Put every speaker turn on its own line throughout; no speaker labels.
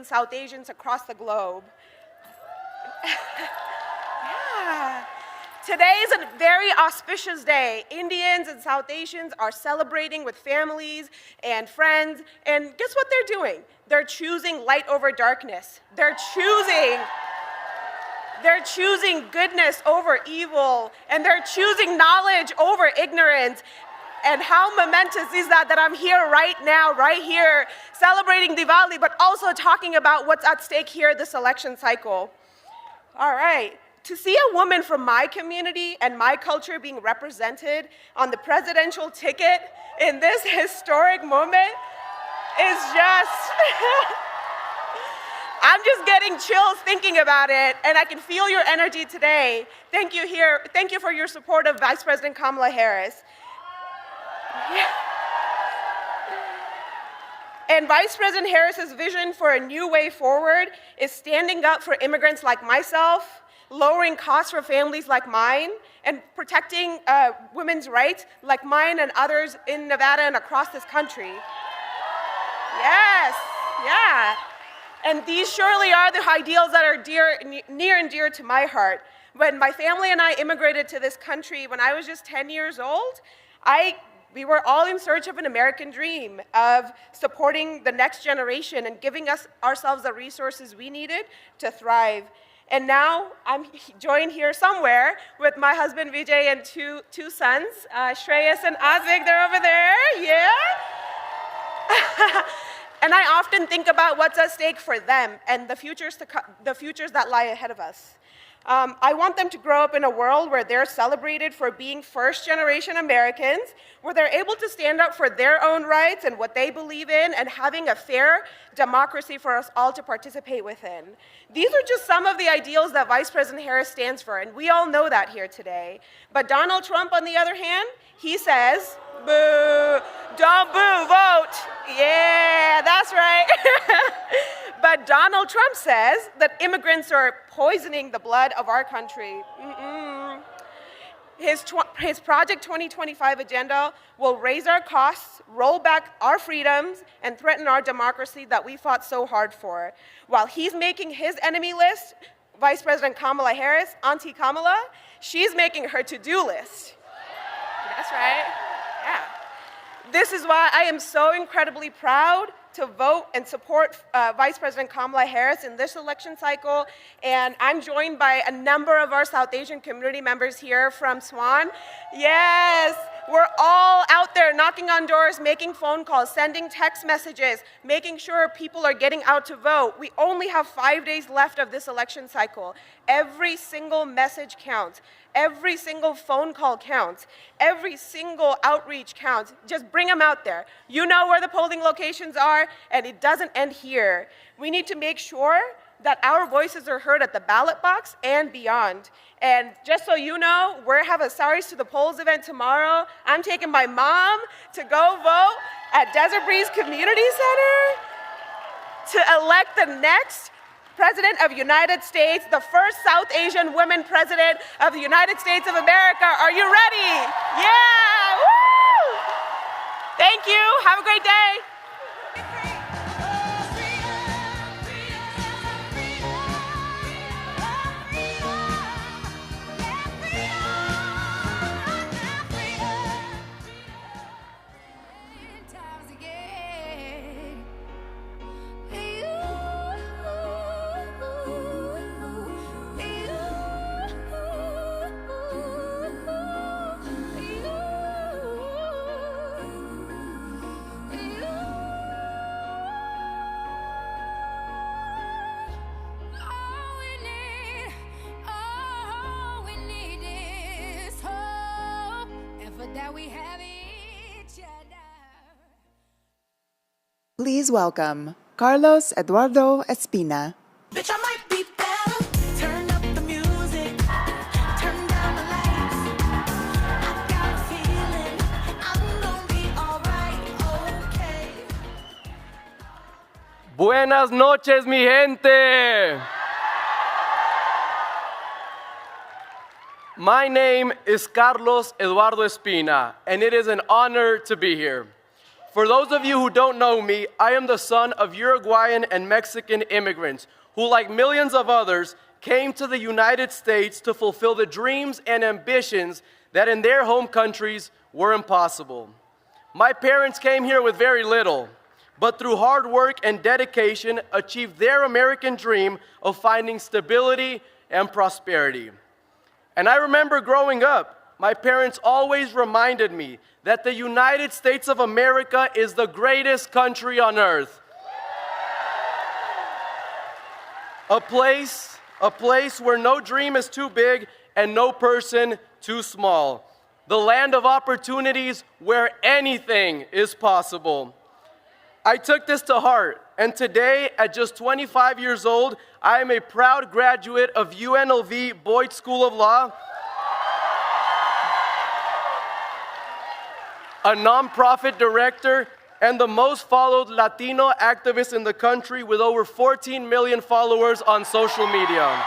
and South Asians across the globe. Yeah. Today is a very auspicious day. Indians and South Asians are celebrating with families and friends, and guess what they're doing? They're choosing light over darkness. They're choosing goodness over evil, and they're choosing knowledge over ignorance. And how momentous is that I'm here right now, right here, celebrating Diwali, but also talking about what's at stake here this election cycle. All right. To see a woman from my community and my culture being represented on the presidential ticket in this historic moment is just, I'm just getting chills thinking about it, and I can feel your energy today. Thank you for your support of Vice President Kamala Harris. Yeah. And Vice President Harris's vision for a new way forward is standing up for immigrants like myself, lowering costs for families like mine, and protecting women's rights like mine and others in Nevada and across this country. Yes, yeah. And these surely are the ideals that are near and dear to my heart. When my family and I immigrated to this country when I was just 10 years old, we were all in search of an American dream, of supporting the next generation and giving ourselves the resources we needed to thrive. And now I'm joined here somewhere with my husband Vijay and two sons, Shreyas and Azvik. They're over there, yeah? And I often think about what's at stake for them and the futures that lie ahead of us. I want them to grow up in a world where they're celebrated for being first-generation Americans, where they're able to stand up for their own rights and what they believe in, and having a fair democracy for us all to participate within. These are just some of the ideals that Vice President Harris stands for, and we all know that here today. But Donald Trump, on the other hand, he says, boo, don't boo, vote. Yeah, that's right. But Donald Trump says that immigrants are poisoning the blood of our country. His Project 2025 agenda will raise our costs, roll back our freedoms, and threaten our democracy that we fought so hard for. While he's making his enemy list, Vice President Kamala Harris, Auntie Kamala, she's making her to-do list. That's right, yeah. This is why I am so incredibly proud to vote and support Vice President Kamala Harris in this election cycle. And I'm joined by a number of our South Asian community members here from Swan. Yes, we're all out there knocking on doors, making phone calls, sending text messages, making sure people are getting out to vote. We only have 5 days left of this election cycle. Every single message counts. Every single phone call counts. Every single outreach counts. Just bring them out there. You know where the polling locations are, and it doesn't end here. We need to make sure that our voices are heard at the ballot box and beyond. And just so you know, we have a Saris to the Polls event tomorrow. I'm taking my mom to go vote at Desert Breeze Community Center to elect the next President of the United States, the first South Asian woman President of the United States of America. Are you ready? Yeah! Woo! Thank you. Have a great day.
Please welcome Carlos Eduardo Espina.
Bitch, I might be better. Turn up the music. Turn down the lights. I got a feeling I'm gonna be alright, okay.
Buenas noches, mi gente. My name is Carlos Eduardo Espina, and it is an honor to be here. For those of you who don't know me, I am the son of Uruguayan and Mexican immigrants who, like millions of others, came to the United States to fulfill the dreams and ambitions that in their home countries were impossible. My parents came here with very little, but through hard work and dedication achieved their American dream of finding stability and prosperity. And I remember growing up, my parents always reminded me that the United States of America is the greatest country on earth. A place where no dream is too big and no person too small. The land of opportunities where anything is possible. I took this to heart, and today, at just 25 years old, I am a proud graduate of UNLV Boyd School of Law, a nonprofit director, and the most followed Latino activist in the country with over 14 million followers on social media.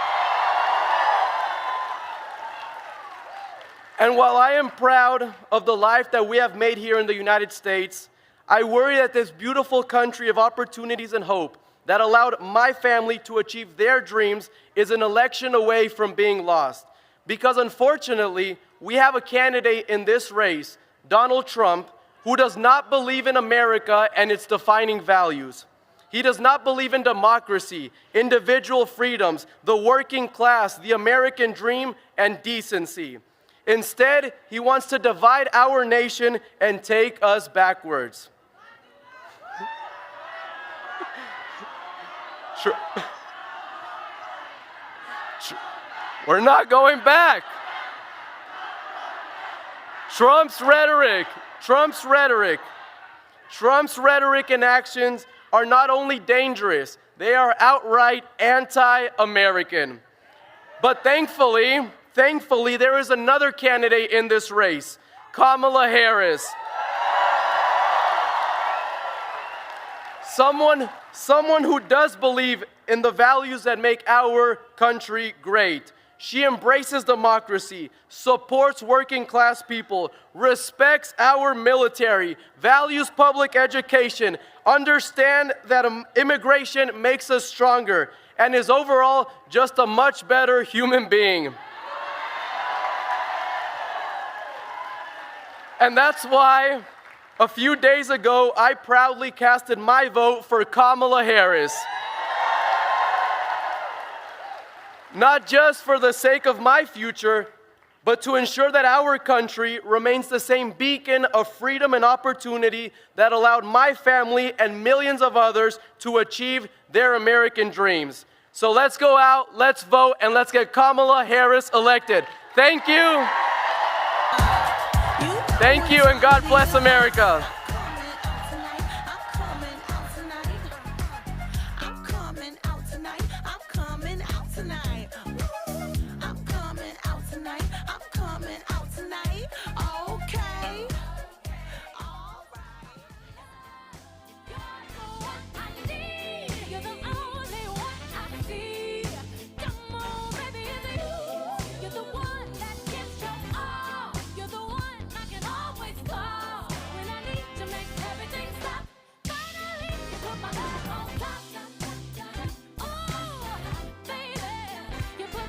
And while I am proud of the life that we have made here in the United States, I worry that this beautiful country of opportunities and hope that allowed my family to achieve their dreams is an election away from being lost. Because unfortunately, we have a candidate in this race, Donald Trump, who does not believe in America and its defining values. He does not believe in democracy, individual freedoms, the working class, the American dream, and decency. Instead, he wants to divide our nation and take us backwards. We're not going back. Trump's rhetoric and actions are not only dangerous, they are outright anti-American. But thankfully, there is another candidate in this race, Kamala Harris. Someone who does believe in the values that make our country great. She embraces democracy, supports working class people, respects our military, values public education, understands that immigration makes us stronger, and is overall just a much better human being. And that's why, a few days ago, I proudly casted my vote for Kamala Harris. Not just for the sake of my future, but to ensure that our country remains the same beacon of freedom and opportunity that allowed my family and millions of others to achieve their American dreams. So let's go out, let's vote, and let's get Kamala Harris elected. Thank you. Thank you, and God bless America.
You put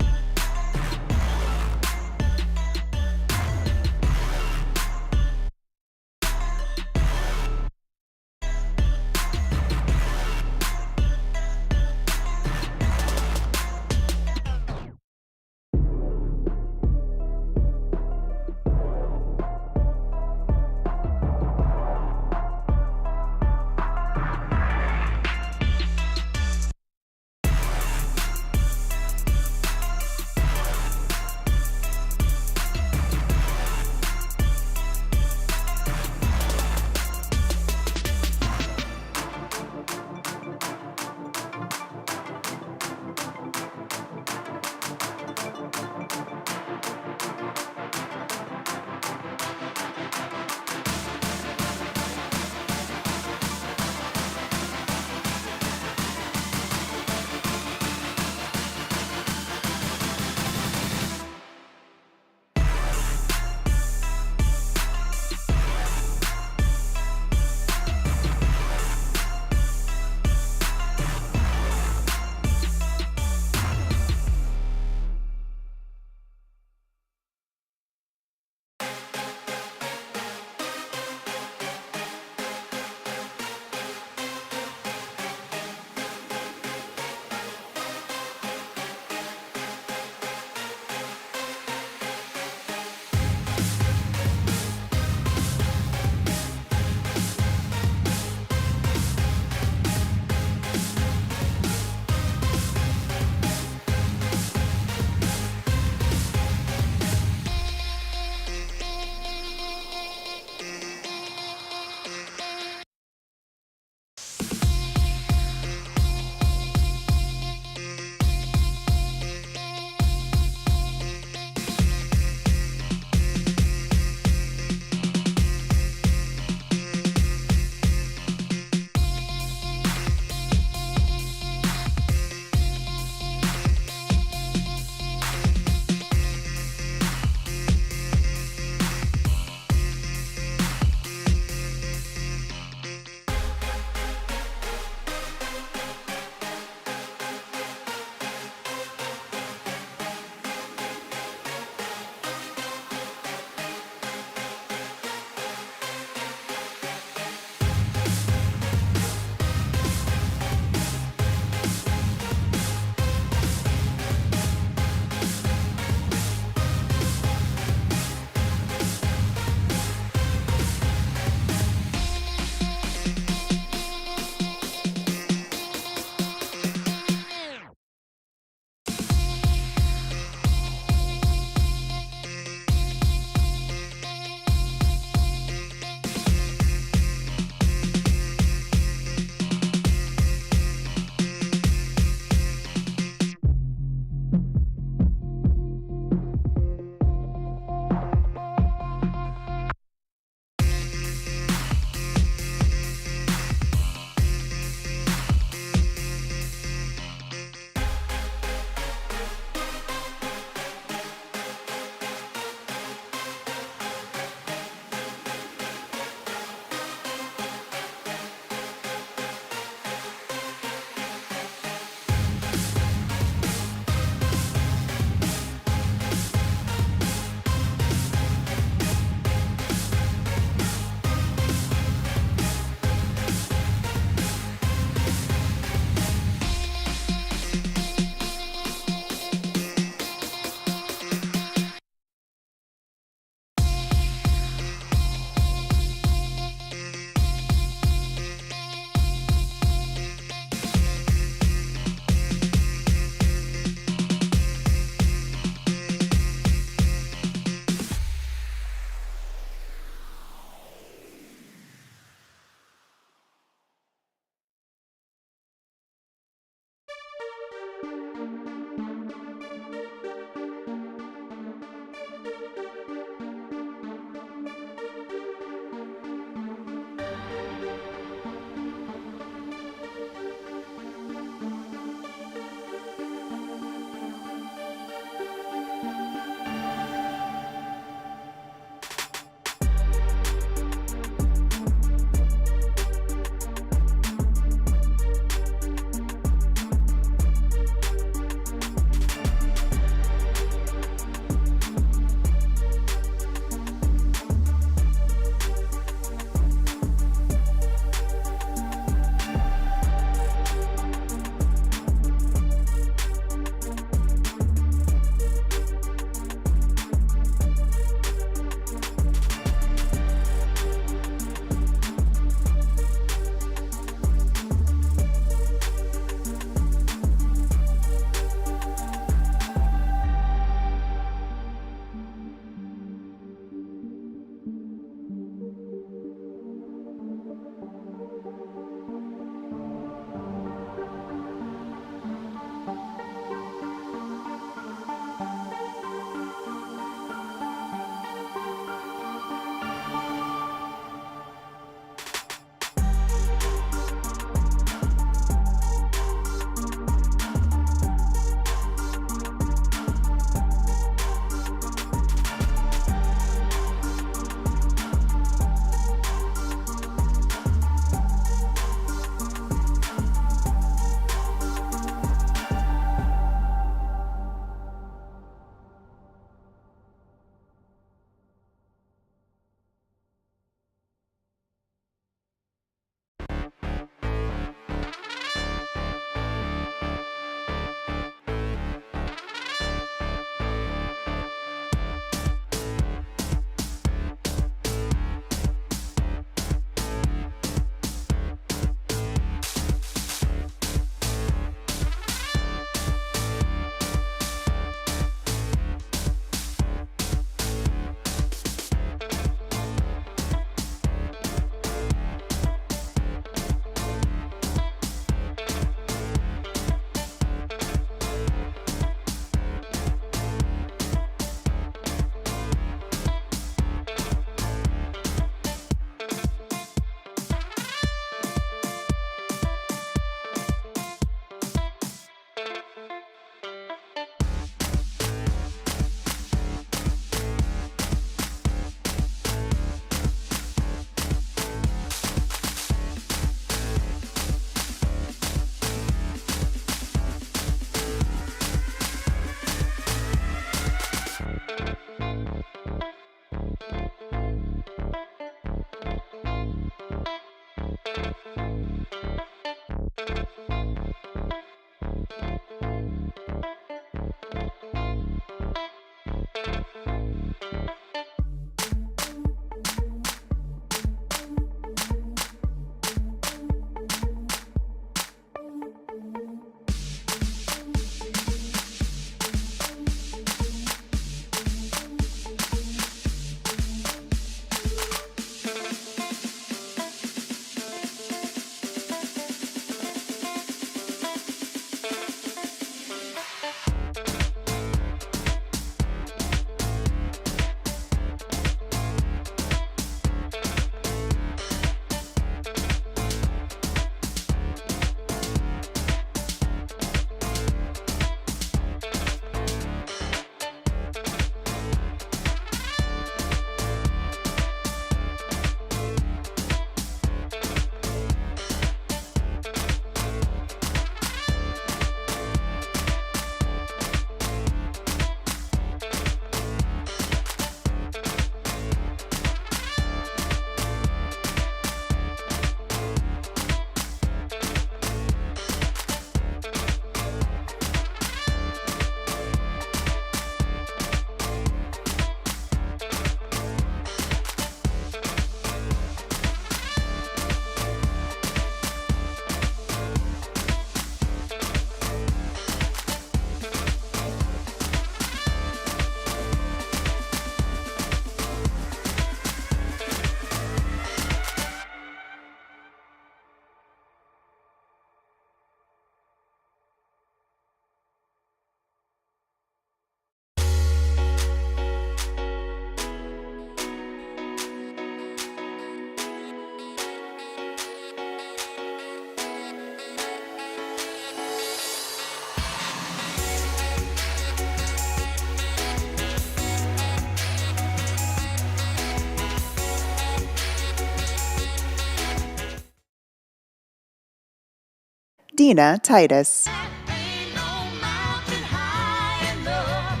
Dina Titus.
Ain't no mountain high enough,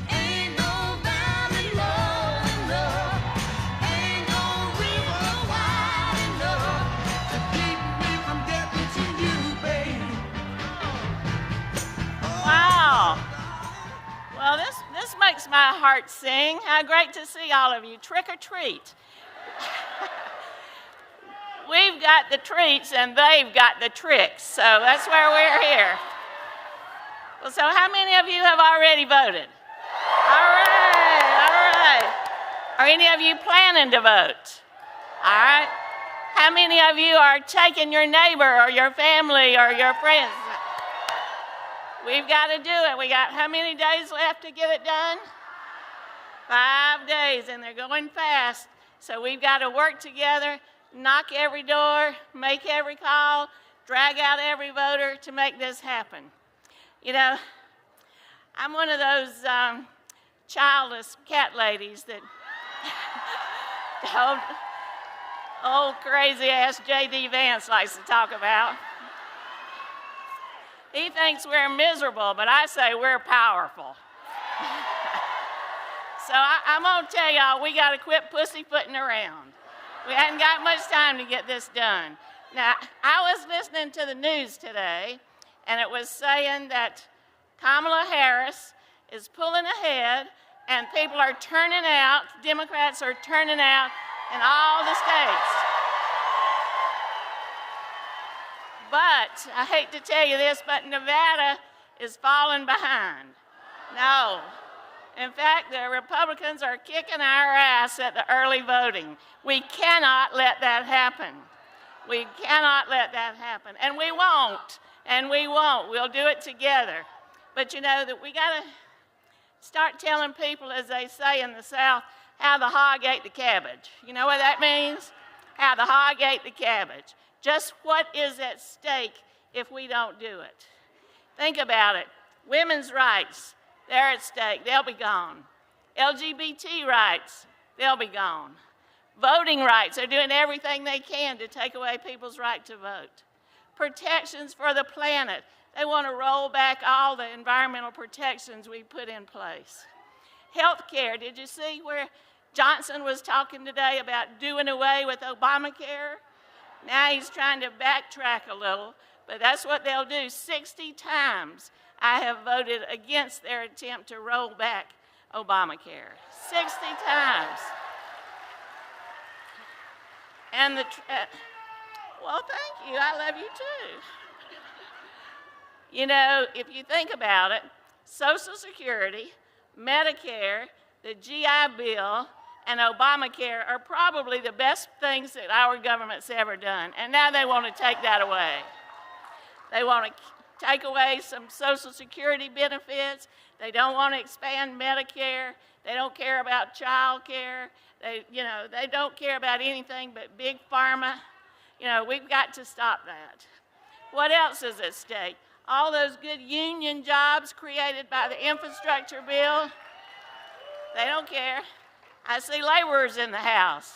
ain't no valley low enough, ain't no river wide enough to keep me from getting to you, baby.
Wow. Well, this makes my heart sing. How great to see all of you. Trick or treat. We've got the treats and they've got the tricks, so that's where we're here. Well, so how many of you have already voted? All right. Are any of you planning to vote? All right. How many of you are taking your neighbor or your family or your friends? We've got to do it. We got how many days left to get it done? 5 days, and they're going fast. So we've got to work together, knock every door, make every call, drag out every voter to make this happen. You know, I'm one of those childless cat ladies that old crazy-ass J.D. Vance likes to talk about. He thinks we're miserable, but I say we're powerful. So I'm going to tell y'all, we got to quit pussyfooting around. We hadn't got much time to get this done. Now, I was listening to the news today, and it was saying that Kamala Harris is pulling ahead, and people are turning out, Democrats are turning out in all the states. But, I hate to tell you this, but Nevada is falling behind. No. In fact, the Republicans are kicking our ass at the early voting. We cannot let that happen. We cannot let that happen. And we won't. And we won't. We'll do it together. But you know that we got to start telling people, as they say in the South, how the hog ate the cabbage. You know what that means? How the hog ate the cabbage. Just what is at stake if we don't do it? Think about it. Women's rights, they're at stake. They'll be gone. LGBT rights, they'll be gone. Voting rights, they're doing everything they can to take away people's right to vote. Protections for the planet, they want to roll back all the environmental protections we put in place. Health care, did you see where Johnson was talking today about doing away with Obamacare? Now he's trying to backtrack a little, but that's what they'll do. 60 times I have voted against their attempt to roll back Obamacare. 60 times. And well, thank you. I love you too. You know, if you think about it, Social Security, Medicare, the GI Bill, and Obamacare are probably the best things that our government's ever done. And now they want to take that away. They want to take away some Social Security benefits. They don't want to expand Medicare. They don't care about child care. They don't care about anything but big pharma. You know, we've got to stop that. What else is at stake? All those good union jobs created by the infrastructure bill, they don't care. I see laborers in the house.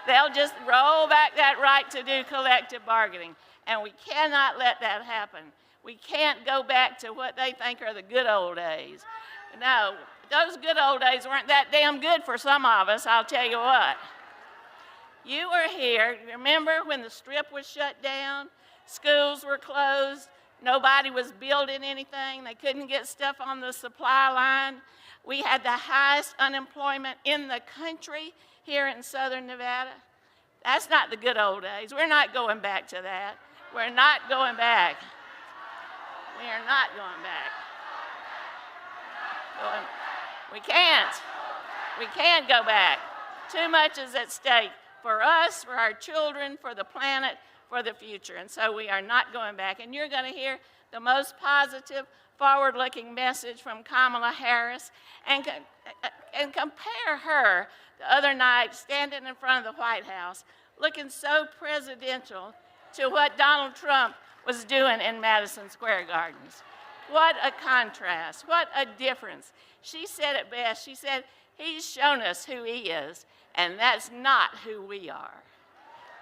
They'll just roll back that right to do collective bargaining. And we cannot let that happen. We can't go back to what they think are the good old days. No, those good old days weren't that damn good for some of us, I'll tell you what. You were here, remember when the Strip was shut down? Schools were closed. Nobody was building anything. They couldn't get stuff on the supply line. We had the highest unemployment in the country here in southern Nevada. That's not the good old days. We're not going back to that. We're not going back. We are not going back. We can't. We can't go back. Too much is at stake for us, for our children, for the planet, for the future. And so we are not going back. And you're going to hear the most positive, forward-looking message from Kamala Harris, and compare her the other night standing in front of the White House looking so presidential to what Donald Trump was doing in Madison Square Gardens. What a contrast, what a difference. She said it best. She said, he's shown us who he is, and that's not who we are.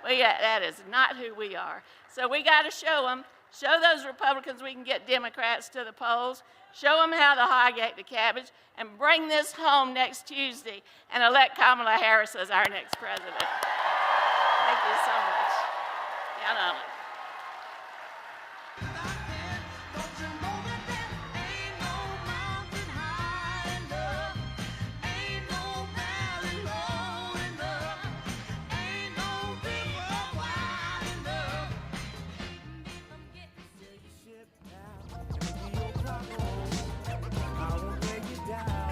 That is not who we are. So we got to show them, show those Republicans we can get Democrats to the polls, show them how to Highgate the cabbage, and bring this home next Tuesday and elect Kamala Harris as our next president. Thank you so much. Count on it.
Don't you know that there ain't no mountain high enough, ain't no valley low enough, ain't no river wide enough. I'm getting sick.
Ship now, maybe you'll come home. I won't break you down.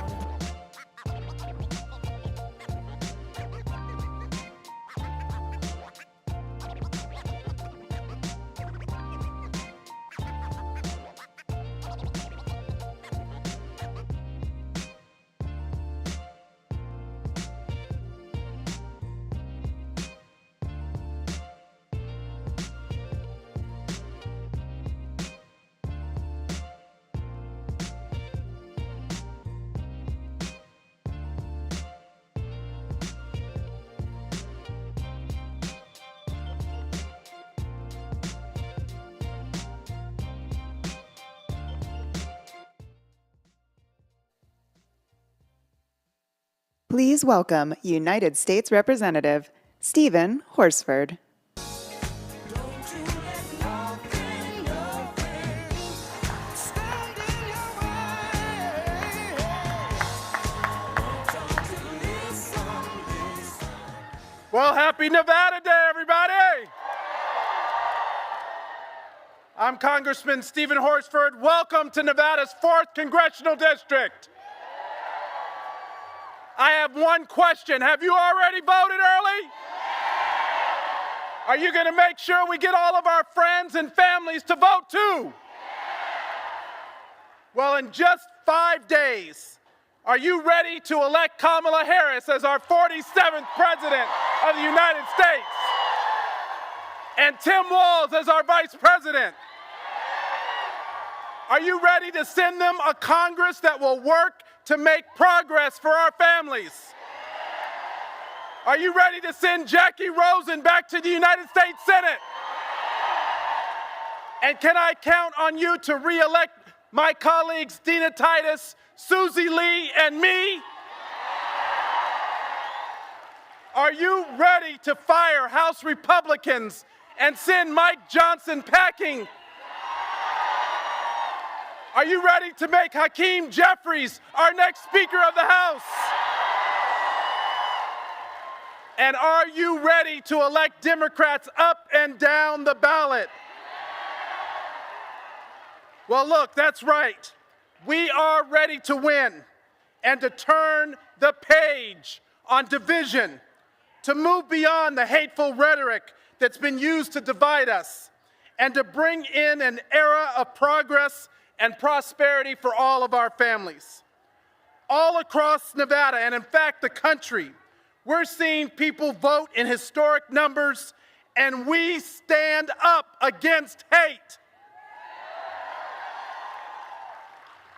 Please welcome United States Representative Stephen Horsford.
Well, happy Nevada Day, everybody! I'm Congressman Stephen Horsford. Welcome to Nevada's 4th Congressional District. I have one question. Have you already voted early? Are you going to make sure we get all of our friends and families to vote too? Well, in just 5 days, are you ready to elect Kamala Harris as our 47th President of the United States? And Tim Walz as our Vice President? Are you ready to send them a Congress that will work to make progress for our families? Are you ready to send Jackie Rosen back to the United States Senate? And can I count on you to re-elect my colleagues Dina Titus, Susie Lee, and me? Are you ready to fire House Republicans and send Mike Johnson packing? Are you ready to make Hakeem Jeffries our next Speaker of the House? And are you ready to elect Democrats up and down the ballot? Well, look, that's right. We are ready to win and to turn the page on division, to move beyond the hateful rhetoric that's been used to divide us, and to bring in an era of progress and prosperity for all of our families. All across Nevada, and in fact the country, we're seeing people vote in historic numbers, and we stand up against hate.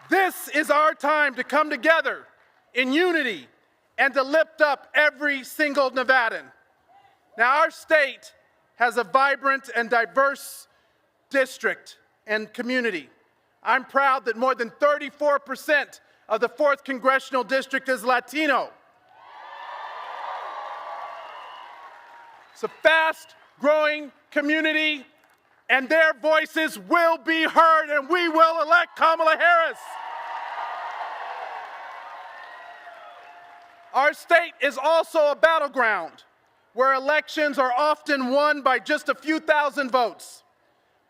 This is our time to come together in unity and to lift up every single Nevadan. Now, our state has a vibrant and diverse district and community. I'm proud that more than 34% of the 4th Congressional District is Latino. It's a fast-growing community, and their voices will be heard, and we will elect Kamala Harris. Our state is also a battleground where elections are often won by just a few thousand votes.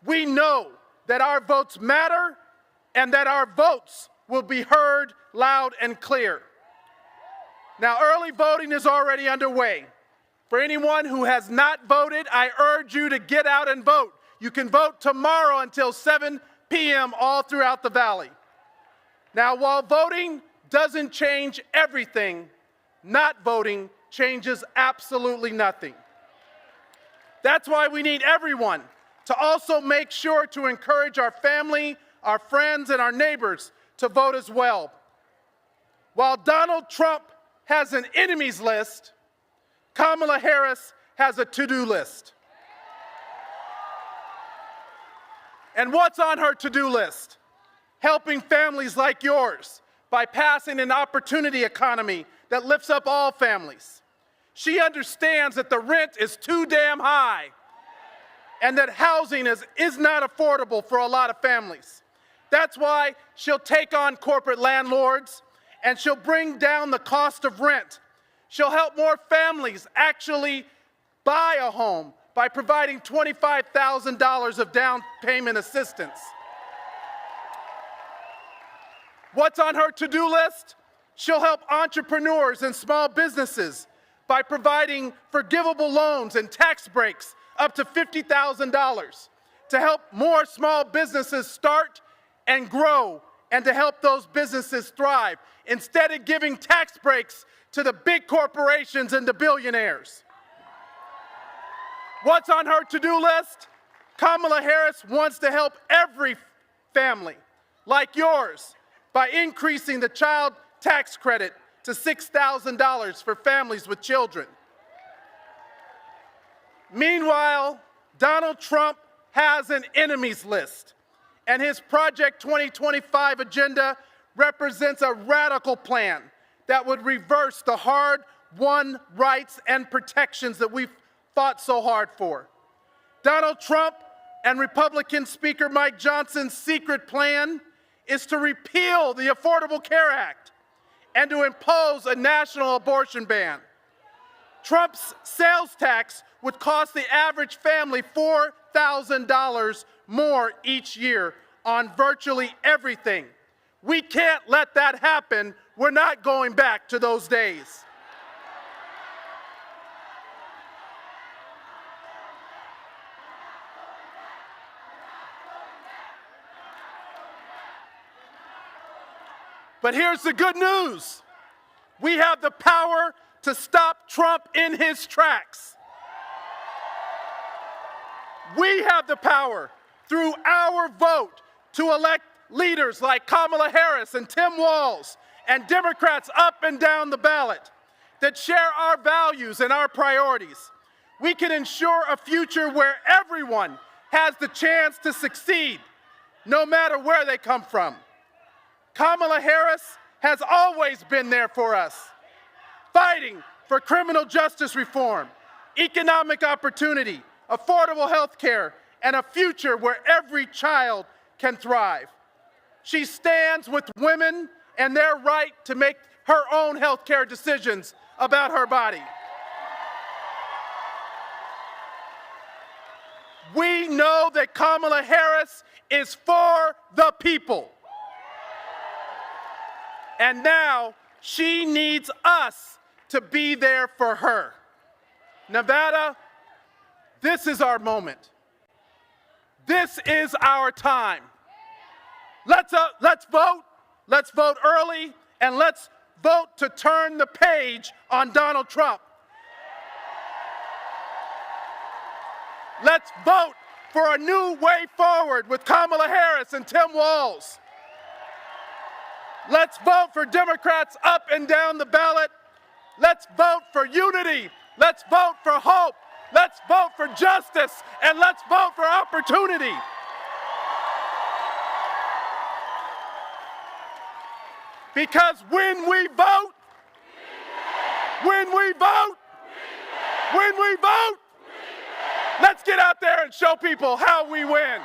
We know that our votes matter and that our votes will be heard loud and clear. Now, early voting is already underway. For anyone who has not voted, I urge you to get out and vote. You can vote tomorrow until 7 p.m. all throughout the valley. Now, while voting doesn't change everything, not voting changes absolutely nothing. That's why we need everyone to also make sure to encourage our family, our friends, and our neighbors to vote as well. While Donald Trump has an enemies list, Kamala Harris has a to-do list. And what's on her to-do list? Helping families like yours by passing an opportunity economy that lifts up all families. She understands that the rent is too damn high and that housing is not affordable for a lot of families. That's why she'll take on corporate landlords and she'll bring down the cost of rent. She'll help more families actually buy a home by providing $25,000 of down payment assistance. What's on her to-do list? She'll help entrepreneurs and small businesses by providing forgivable loans and tax breaks up to $50,000 to help more small businesses start and grow and to help those businesses thrive instead of giving tax breaks to the big corporations and the billionaires. What's on her to-do list? Kamala Harris wants to help every family like yours by increasing the child tax credit to $6,000 for families with children. Meanwhile, Donald Trump has an enemies list, and his Project 2025 agenda represents a radical plan that would reverse the hard-won rights and protections that we've fought so hard for. Donald Trump and Republican Speaker Mike Johnson's secret plan is to repeal the Affordable Care Act and to impose a national abortion ban. Trump's sales tax would cost the average family $4,000 more each year on virtually everything. We can't let that happen. We're not going back to those days. But here's the good news. We have the power to stop Trump in his tracks. We have the power through our vote to elect leaders like Kamala Harris and Tim Walz and Democrats up and down the ballot that share our values and our priorities. We can ensure a future where everyone has the chance to succeed, no matter where they come from. Kamala Harris has always been there for us, fighting for criminal justice reform, economic opportunity, affordable health care, and a future where every child can thrive. She stands with women and their right to make her own health care decisions about her body. We know that Kamala Harris is for the people. And now she needs us to be there for her. Nevada, this is our moment. This is our time. Let's vote. Let's vote early, and let's vote to turn the page on Donald Trump. Let's vote for a new way forward with Kamala Harris and Tim Walz. Let's vote for Democrats up and down the ballot. Let's vote for unity. Let's vote for hope. Let's vote for justice. And let's vote for opportunity. Because when we vote, let's get out there and show people how we win.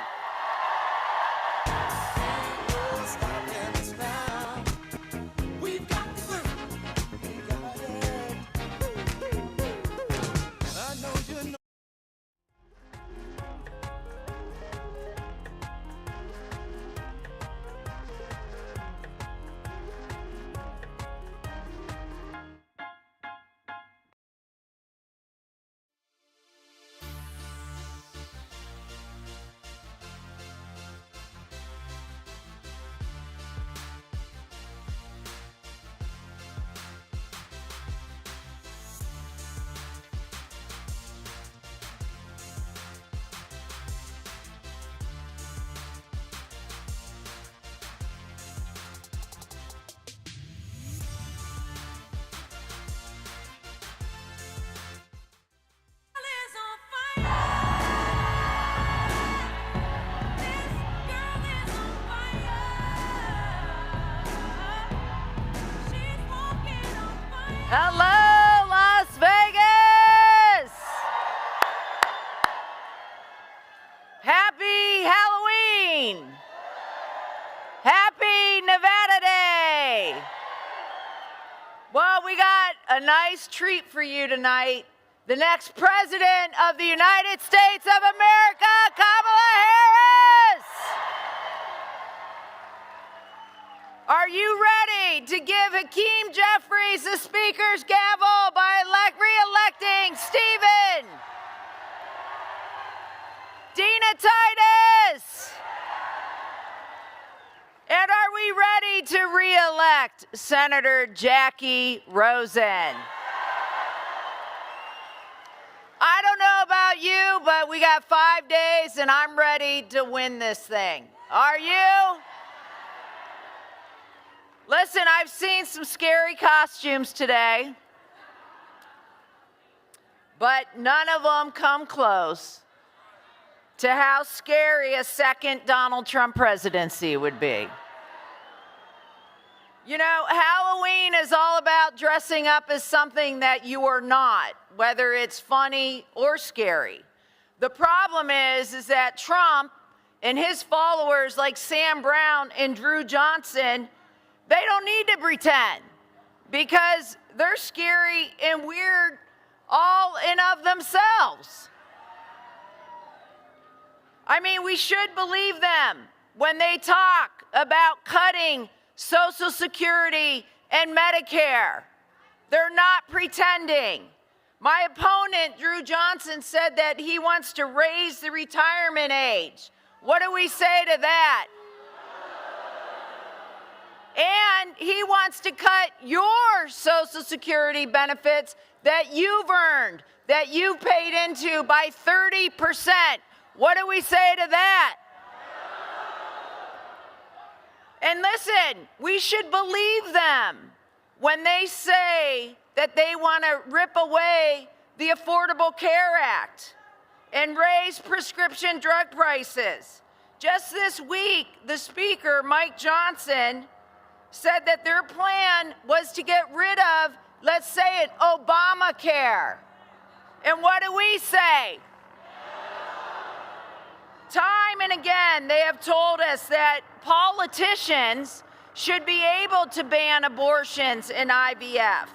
nice treat for you tonight. The next President of the United States of America, Kamala Harris. Are you ready to give Hakeem Jeffries the Speaker's gavel by re-electing Stephen? Dina Titus? And are we ready to re-elect Senator Jackie Rosen? I don't know about you, but we got 5 days and I'm ready to win this thing. Are you? Listen, I've seen some scary costumes today, but none of them come close to how scary a second Donald Trump presidency would be. You know, Halloween is all about dressing up as something that you are not, whether it's funny or scary. The problem is that Trump and his followers like Sam Brown and Drew Johnson, they don't need to pretend because they're scary and weird all in of themselves. I mean, we should believe them when they talk about cutting Social Security and Medicare. They're not pretending. My opponent, Drew Johnson, said that he wants to raise the retirement age. What do we say to that? And he wants to cut your Social Security benefits that you've earned, that you've paid into by 30%. What do we say to that? And listen, we should believe them when they say that they want to rip away the Affordable Care Act and raise prescription drug prices. Just this week, the Speaker, Mike Johnson, said that their plan was to get rid of, let's say it, Obamacare. And what do we say? Time and again, they have told us that politicians should be able to ban abortions and IVF.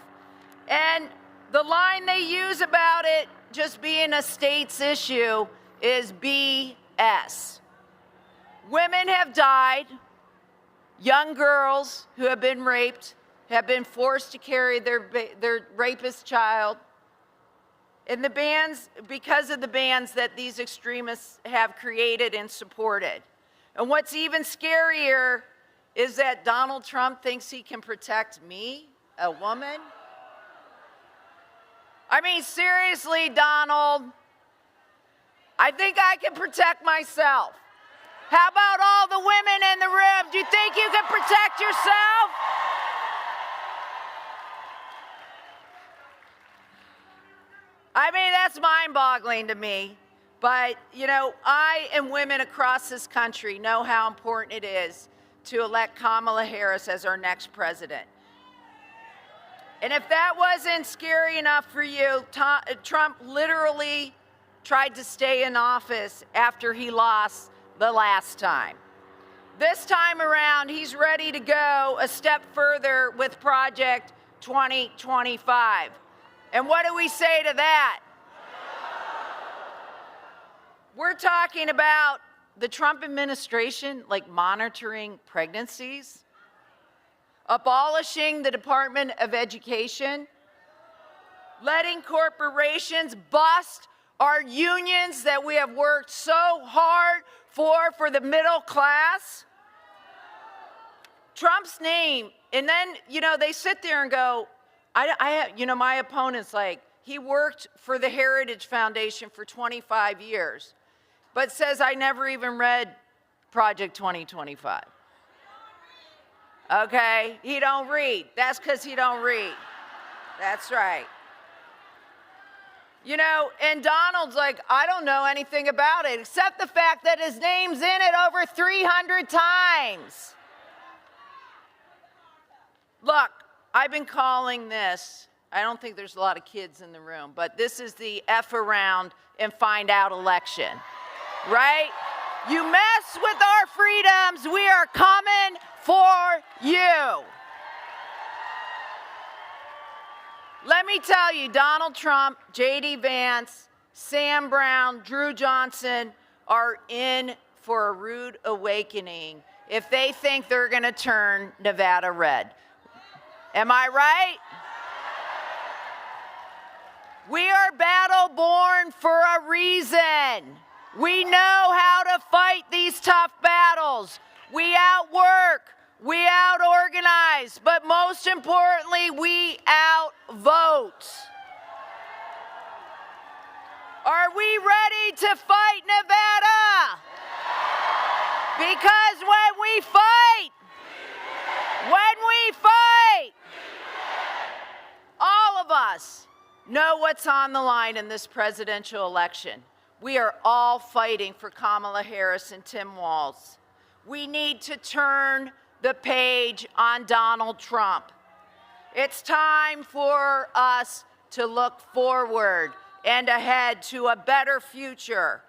And the line they use about it just being a state's issue is BS. Women have died. Young girls who have been raped have been forced to carry their rapist child. And the bans, because of the bans that these extremists have created and supported. And what's even scarier is that Donald Trump thinks he can protect me, a woman. I mean, seriously, Donald, I think I can protect myself. How about all the women in the room? Do you think you can protect yourself? I mean, that's mind-boggling to me. But, you know, I and women across this country know how important it is to elect Kamala Harris as our next president. And if that wasn't scary enough for you, Trump literally tried to stay in office after he lost the last time. This time around, he's ready to go a step further with Project 2025. And what do we say to that? We're talking about the Trump administration, like monitoring pregnancies, abolishing the Department of Education, letting corporations bust our unions that we have worked so hard for the middle class. Trump's name, and then, you know, they sit there and go, my opponent's like, he worked for the Heritage Foundation for 25 years, but says I never even read Project 2025. Okay, he don't read. That's because he don't read. That's right. You know, and Donald's like, I don't know anything about it, except the fact that his name's in it over 300 times. Look, I've been calling this, I don't think there's a lot of kids in the room, but this is the F around and find out election, right? You mess with our freedoms, we are coming for you. Let me tell you, Donald Trump, J.D. Vance, Sam Brown, Drew Johnson are in for a rude awakening if they think they're going to turn Nevada red. Am I right? We are battle-born for a reason. We know how to fight these tough battles. We outwork, we out-organize, but most importantly, we outvote. Are we ready to fight Nevada? Because when we fight, all of us know what's on the line in this presidential election. We are all fighting for Kamala Harris and Tim Walz. We need to turn the page on Donald Trump. It's time for us to look forward and ahead to a better future,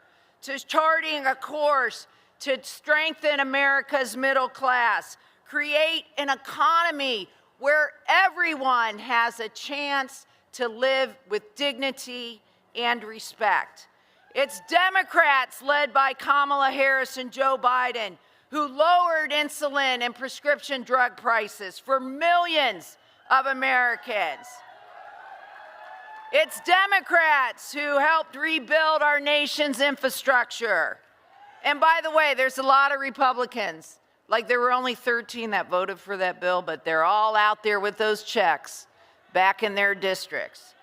to charting a course to strengthen America's middle class, create an economy where everyone has a chance to live with dignity and respect. It's Democrats led by Kamala Harris and Joe Biden who lowered insulin and prescription drug prices for millions of Americans. It's Democrats who helped rebuild our nation's infrastructure. And by the way, there's a lot of Republicans. Like there were only 13 that voted for that bill, but they're all out there with those checks back in their districts.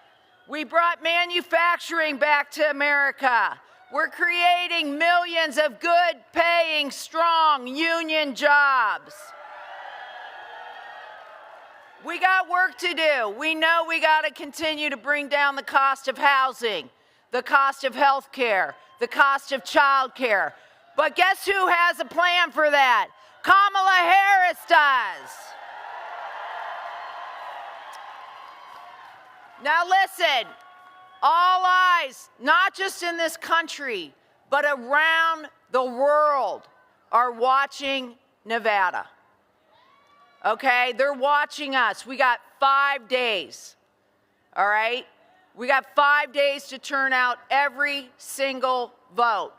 We brought manufacturing back to America. We're creating millions of good-paying, strong union jobs. We got work to do. We know we got to continue to bring down the cost of housing, the cost of health care, the cost of child care. But guess who has a plan for that? Kamala Harris does. Now listen, all eyes, not just in this country, but around the world are watching Nevada. Okay, they're watching us. We got 5 days, all right? We got 5 days to turn out every single vote.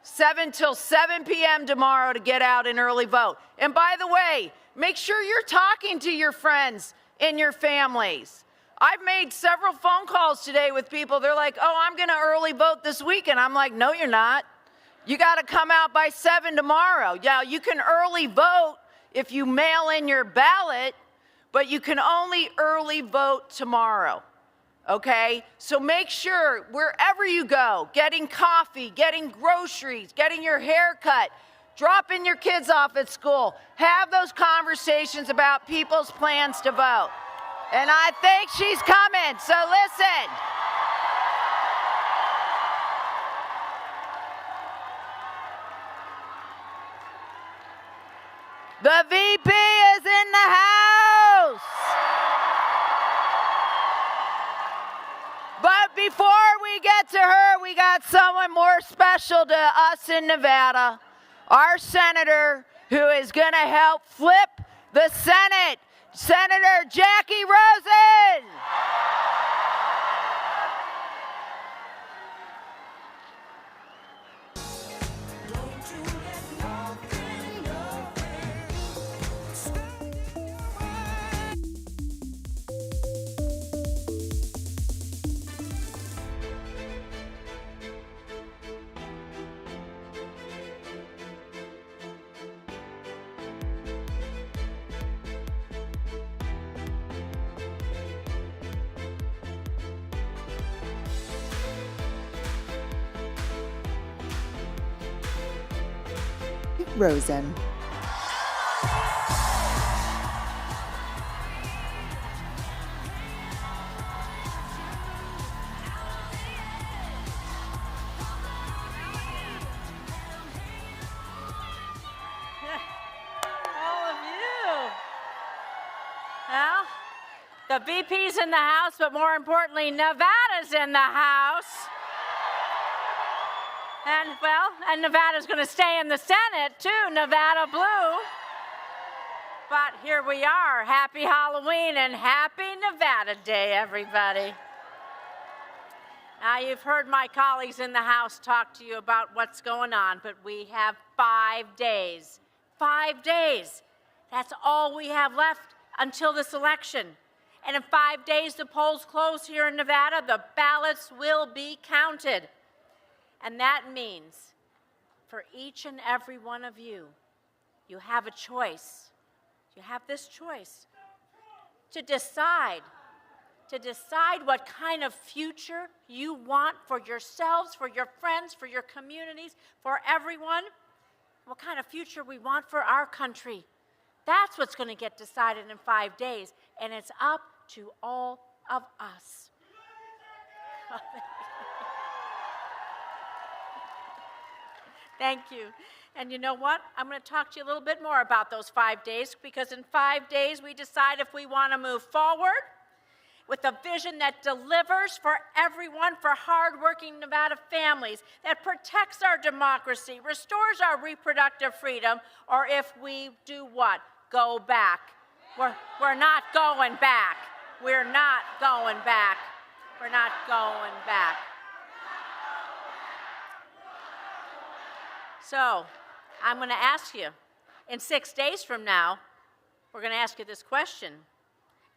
7 till 7 p.m. tomorrow to get out and early vote. And by the way, make sure you're talking to your friends and your families. I've made several phone calls today with people. They're like, oh, I'm going to early vote this weekend. I'm like, no, you're not. You got to come out by 7 tomorrow. Yeah, you can early vote if you mail in your ballot, but you can only early vote tomorrow, okay? So make sure wherever you go, getting coffee, getting groceries, getting your hair cut, dropping your kids off at school, have those conversations about people's plans to vote. And I think she's coming, so listen. The VP is in the house. But before we get to her, we got someone more special to us in Nevada, our senator who is going to help flip the Senate, Senator Jackie Rosen.
Rosen.
All of you. Well, the VP's in the house, but more importantly, Nevada's in the house. And Nevada's going to stay in the Senate, too, Nevada Blue. But here we are. Happy Halloween and happy Nevada Day, everybody. Now, you've heard my colleagues in the House talk to you about what's going on, but we have 5 days. 5 days. That's all we have left until this election. And in 5 days, the polls close here in Nevada. The ballots will be counted. And that means for each and every one of you, you have a choice. You have this choice to decide what kind of future you want for yourselves, for your friends, for your communities, for everyone, what kind of future we want for our country. That's what's going to get decided in 5 days, and it's up to all of us. Thank you. And you know what? I'm going to talk to you a little bit more about those 5 days, because in 5 days we decide if we want to move forward with a vision that delivers for everyone, for hardworking Nevada families, that protects our democracy, restores our reproductive freedom, or if we do what? Go back. We're not going back. We're not going back. We're not going back. So, I'm going to ask you, in 6 days from now, we're going to ask you this question.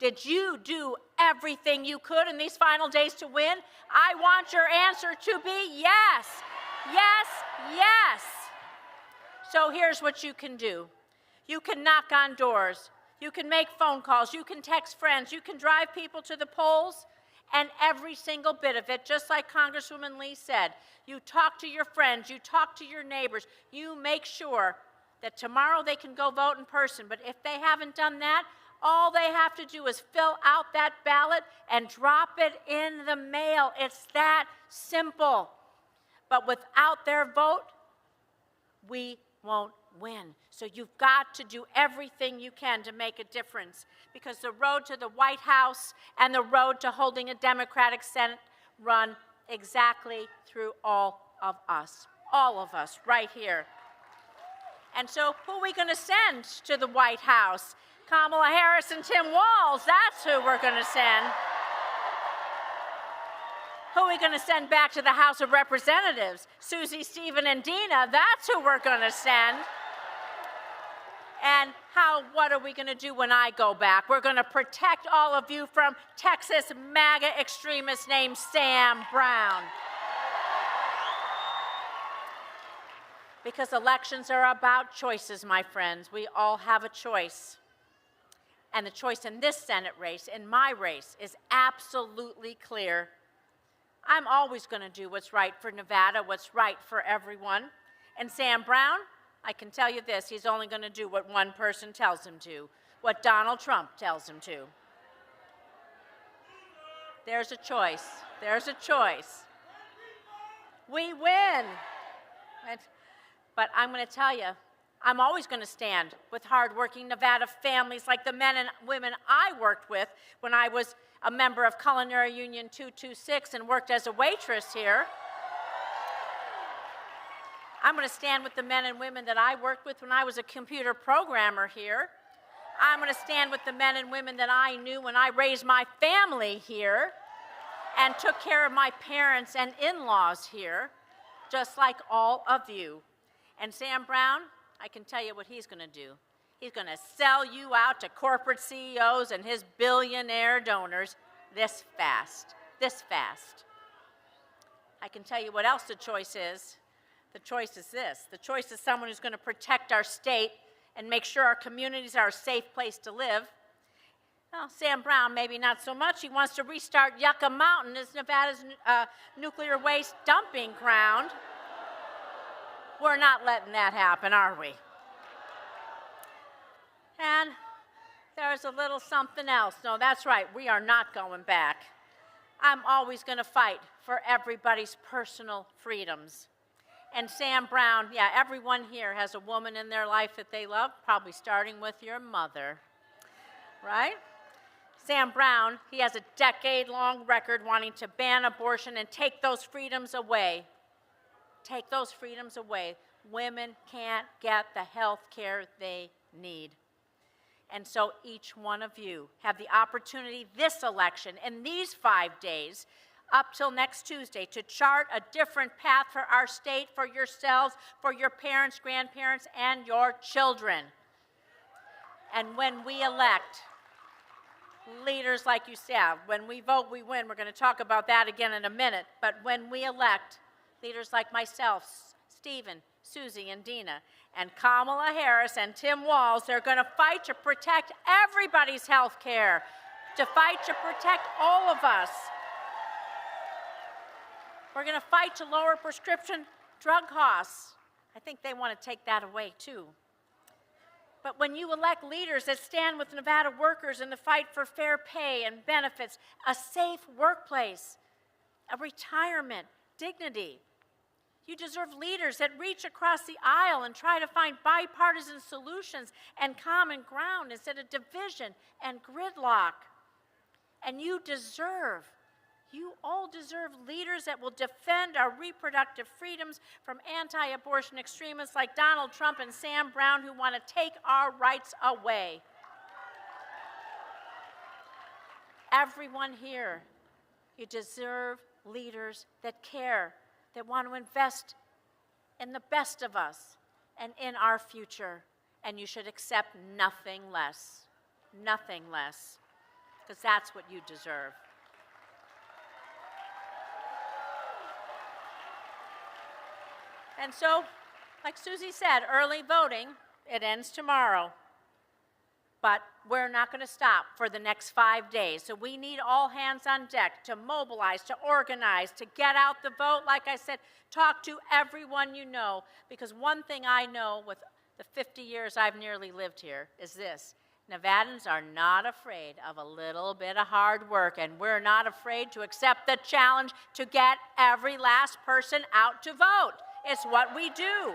Did you do everything you could in these final days to win? I want your answer to be yes. Yes, yes. So here's what you can do. You can knock on doors. You can make phone calls. You can text friends. You can drive people to the polls. And every single bit of it, just like Congresswoman Lee said, you talk to your friends, you talk to your neighbors, you make sure that tomorrow they can go vote in person. But if they haven't done that, all they have to do is fill out that ballot and drop it in the mail. It's that simple. But without their vote, we won't win. So you've got to do everything you can to make a difference, because the road to the White House and the road to holding a Democratic Senate run exactly through all of us right here. And so who are we going to send to the White House? Kamala Harris and Tim Walz, that's who we're going to send. Who are we going to send back to the House of Representatives? Susie, Stephen, and Dina, that's who we're going to send. And what are we going to do when I go back? We're going to protect all of you from Texas MAGA extremist named Sam Brown. Because elections are about choices, my friends. We all have a choice. And the choice in this Senate race, in my race, is absolutely clear. I'm always going to do what's right for Nevada, what's right for everyone. And Sam Brown, I can tell you this, he's only going to do what one person tells him to, what Donald Trump tells him to. There's a choice. There's a choice. We win. But I'm going to tell you, I'm always going to stand with hardworking Nevada families like the men and women I worked with when I was a member of Culinary Union 226 and worked as a waitress here. I'm going to stand with the men and women that I worked with when I was a computer programmer here. I'm going to stand with the men and women that I knew when I raised my family here and took care of my parents and in-laws here, just like all of you. And Sam Brown, I can tell you what he's going to do. He's going to sell you out to corporate CEOs and his billionaire donors this fast. This fast. I can tell you what else the choice is. The choice is this. The choice is someone who's going to protect our state and make sure our communities are a safe place to live. Well, Sam Brown, maybe not so much. He wants to restart Yucca Mountain as Nevada's nuclear waste dumping ground. We're not letting that happen, are we? And there's a little something else. No, that's right. We are not going back. I'm always going to fight for everybody's personal freedoms. And Sam Brown, yeah, everyone here has a woman in their life that they love, probably starting with your mother, right? Sam Brown, he has a decade-long record wanting to ban abortion and take those freedoms away. Take those freedoms away. Women can't get the health care they need. And so each one of you have the opportunity this election, in these 5 days, up till next Tuesday, to chart a different path for our state, for yourselves, for your parents, grandparents, and your children. And when we elect leaders like you said, when we vote, we win. We're going to talk about that again in a minute. But when we elect leaders like myself, Stephen, Susie, and Dina, and Kamala Harris and Tim Walz, they're going to fight to protect everybody's health care, to fight to protect all of us. We're going to fight to lower prescription drug costs. I think they want to take that away, too. But when you elect leaders that stand with Nevada workers in the fight for fair pay and benefits, a safe workplace, a retirement, dignity, you deserve leaders that reach across the aisle and try to find bipartisan solutions and common ground instead of division and gridlock. And you all deserve leaders that will defend our reproductive freedoms from anti-abortion extremists like Donald Trump and Sam Brown, who want to take our rights away. Everyone here, you deserve leaders that care, that want to invest in the best of us and in our future. And you should accept nothing less, because that's what you deserve. And so, like Susie said, early voting, it ends tomorrow. But we're not going to stop for the next 5 days. So we need all hands on deck to mobilize, to organize, to get out the vote. Like I said, talk to everyone you know. Because one thing I know with the 50 years I've nearly lived here is this: Nevadans are not afraid of a little bit of hard work, and we're not afraid to accept the challenge to get every last person out to vote. It's what we do.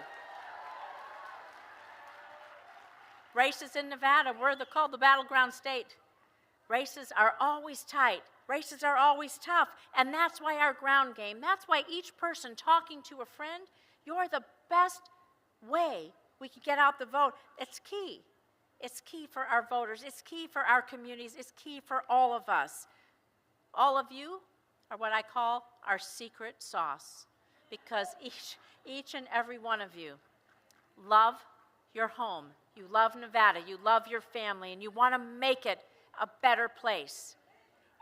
Races in Nevada, we're called the battleground state. Races are always tight. Races are always tough. And that's why our ground game, that's why each person talking to a friend, you're the best way we can get out the vote. It's key. It's key for our voters. It's key for our communities. It's key for all of us. All of you are what I call our secret sauce, because each and every one of you love your home. You love Nevada, you love your family, and you want to make it a better place.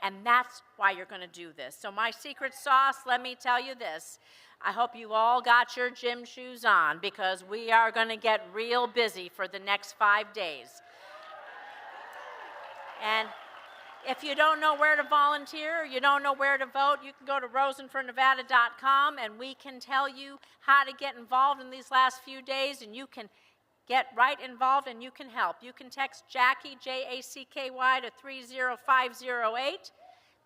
And that's why you're going to do this. So my secret sauce, let me tell you this. I hope you all got your gym shoes on, because we are going to get real busy for the next 5 days. And if you don't know where to volunteer, or you don't know where to vote, you can go to rosenfornevada.com, and we can tell you how to get involved in these last few days, and you can get right involved and you can help. You can text Jackie, J-A-C-K-Y, to 30508.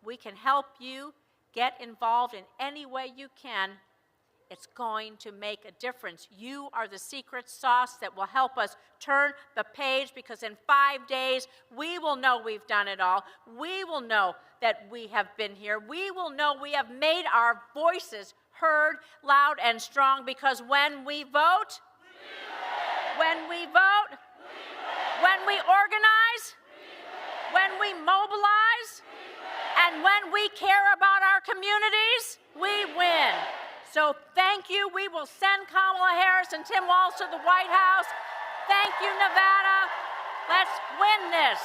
We can help you get involved in any way you can. It's going to make a difference. You are the secret sauce that will help us turn the page, because in 5 days, we will know we've done it all. We will know that we have been here. We will know we have made our voices heard loud and strong, because when we vote, when we vote, when we organize, when we mobilize, and when we care about our communities, we win. So thank you. We will send Kamala Harris and Tim Walz to the White House. Thank you, Nevada. Let's win this.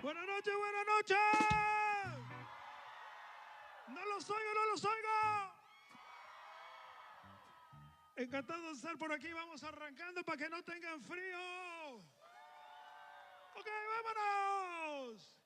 Buenas noches, buenas noches. No los oigo, no los oigo. Encantado de estar por aquí. Vamos arrancando para que no tengan frío. Ok, vámonos.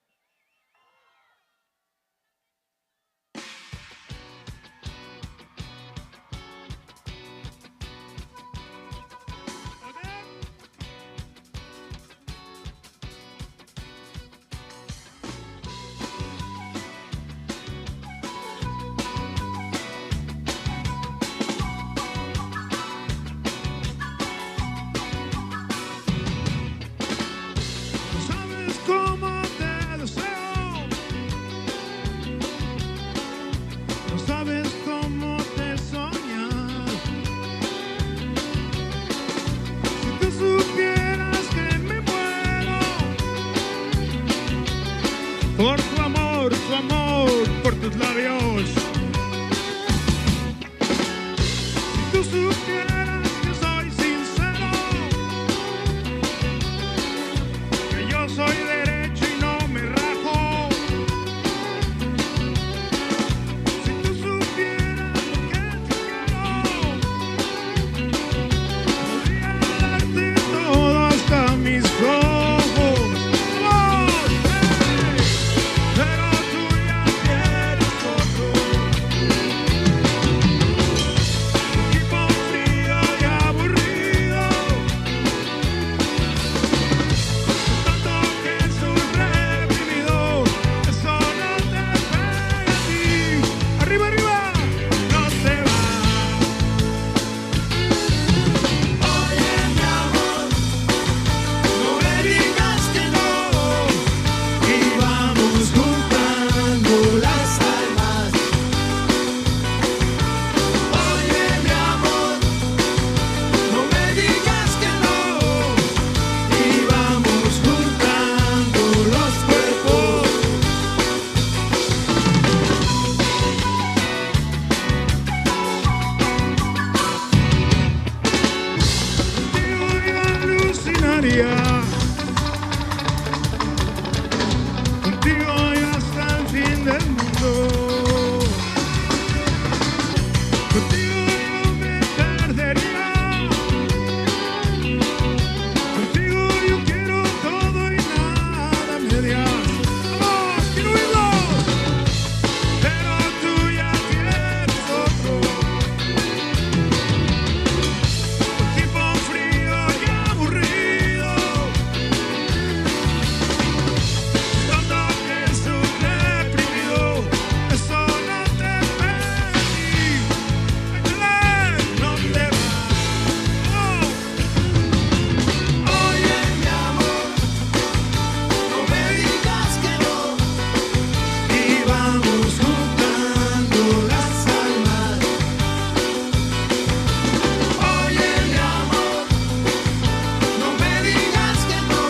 ¿Sabes cómo te deseo? No sabes cómo te soñar. Si tú supieras que me muero por tu amor, por tus labios. Si tú supieras que soy sincero, que yo soy derecho y no me rajo. Si tú supieras lo que te quiero, podría darte todo hasta mis ojos. ¡Vamos! ¡Hey! Pero tú ya tienes otro. Un tipo frío y aburrido. Tanto que soy reprimido, eso no te pega a ti. Arriba, arriba, no te va. Oye, mi amor, no me digas que no. Y vamos juntando las almas. Oye, mi amor, no me digas que no. Y vamos juntando los cuerpos. Contigo yo alucinaría. Contigo yo hasta el fin del mundo. Contigo yo me perdería. Contigo yo quiero todo y nada a medias. ¡Vamos! ¡Quiero oírlos! Pero tú ya tienes otro. Un tipo frío y aburrido. Tanto que soy reprimido. Eso no te pega a ti. Échale, no te va. ¡Oh! Oye, mi amor, no me digas que no. Y vamos juntando las almas. Oye, mi amor, no me digas que no.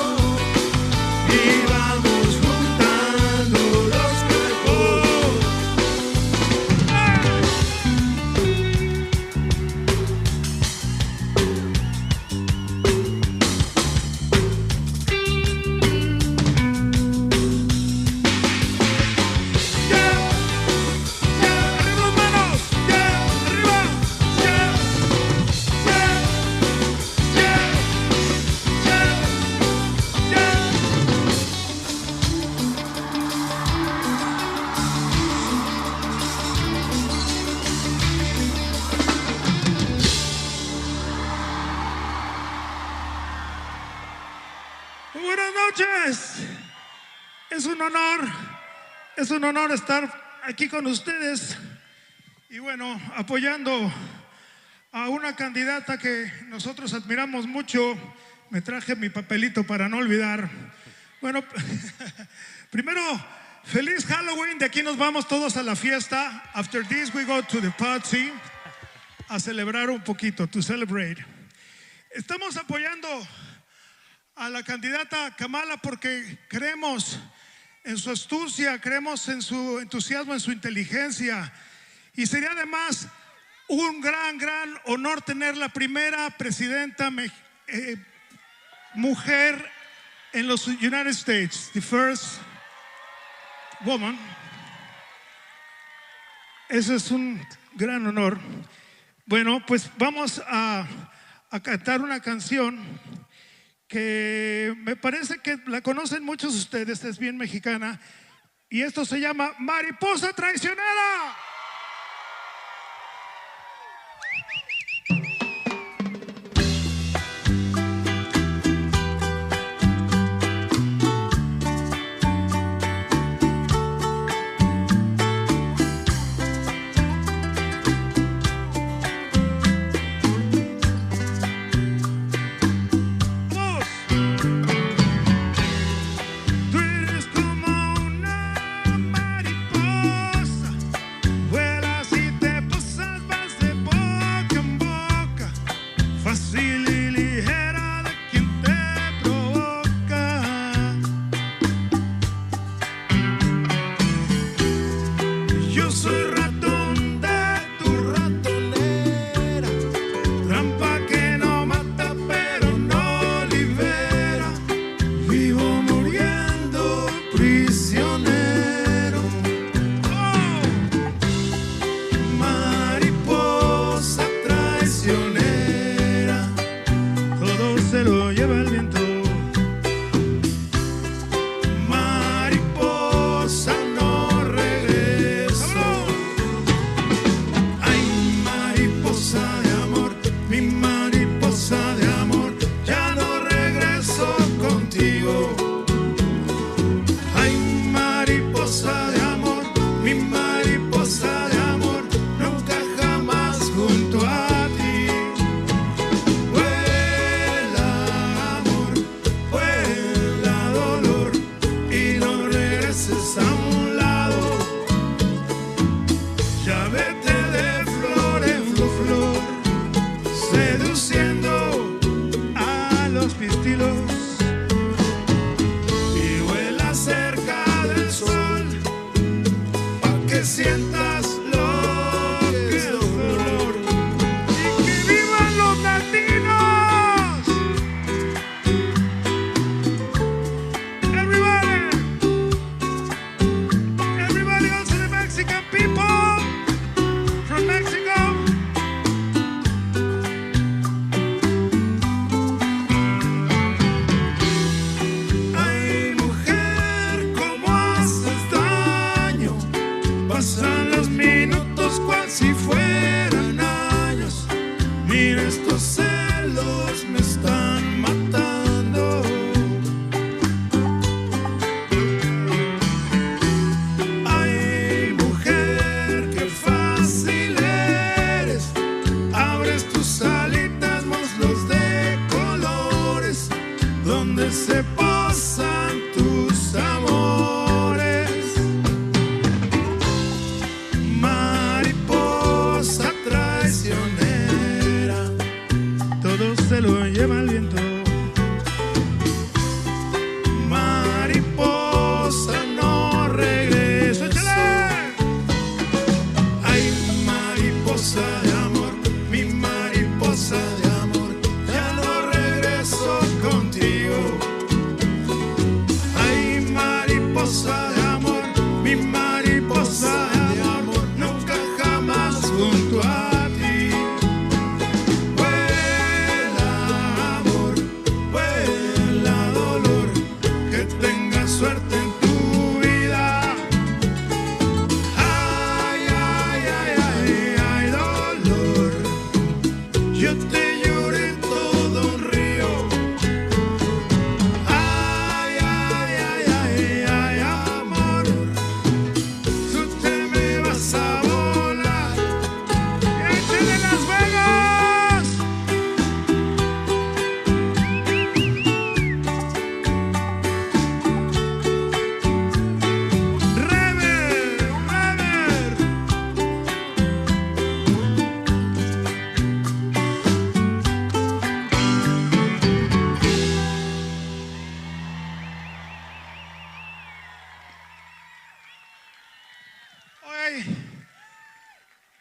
Y vamos juntando los cuerpos. Arriba las manos, arriba, Muy buenas noches. Es un honor estar aquí con ustedes y bueno, apoyando a una candidata que nosotros admiramos mucho. Me traje mi papelito para no olvidar. Bueno, primero, feliz Halloween. De aquí nos vamos todos a la fiesta. After this we go to the party a celebrar un poquito, to celebrate. Estamos apoyando a la candidata Kamala porque creemos en su astucia, creemos en su entusiasmo, en su inteligencia. Y sería además un gran honor tener la primera presidenta mujer en los United States, the first woman. Eso es un gran honor. Bueno, pues vamos a cantar una canción que me parece que la conocen muchos de ustedes, es bien mexicana, y esto se llama Mariposa Traicionera.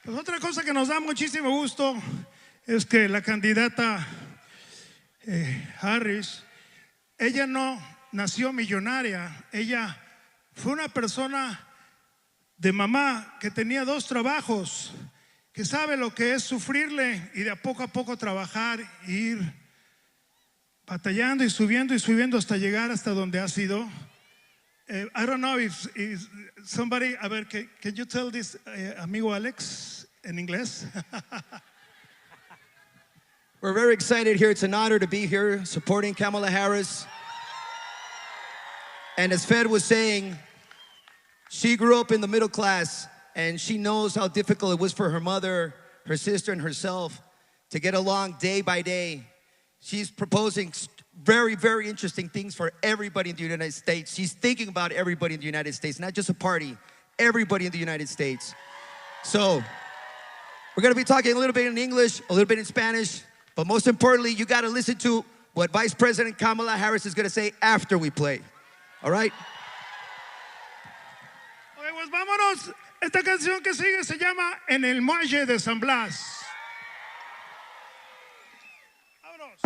Pues otra cosa que nos da muchísimo gusto es que la candidata Harris, ella no nació millonaria. Ella fue una persona de mamá que tenía 2 trabajos, que sabe lo que es sufrirle y de a poco trabajar, ir batallando y subiendo hasta llegar hasta donde ha sido. I don't know if somebody, a ver, can you tell this amigo Alex en inglés?
We're very excited here. It's an honor to be here supporting Kamala Harris. And as Fed was saying, she grew up in the middle class, and she knows how difficult it was for her mother, her sister, and herself to get along day by day. She's proposing very, very interesting things for everybody in the United States. She's thinking about everybody in the United States, not just a party, everybody in the United States. So we're going to be talking a little bit in English, a little bit in Spanish, but most importantly, you got to listen to what Vice President Kamala Harris is going to say after we play. All right?
Oye, pues vámonos. Esta canción que sigue se llama En el Muelle de San Blas. Vámonos.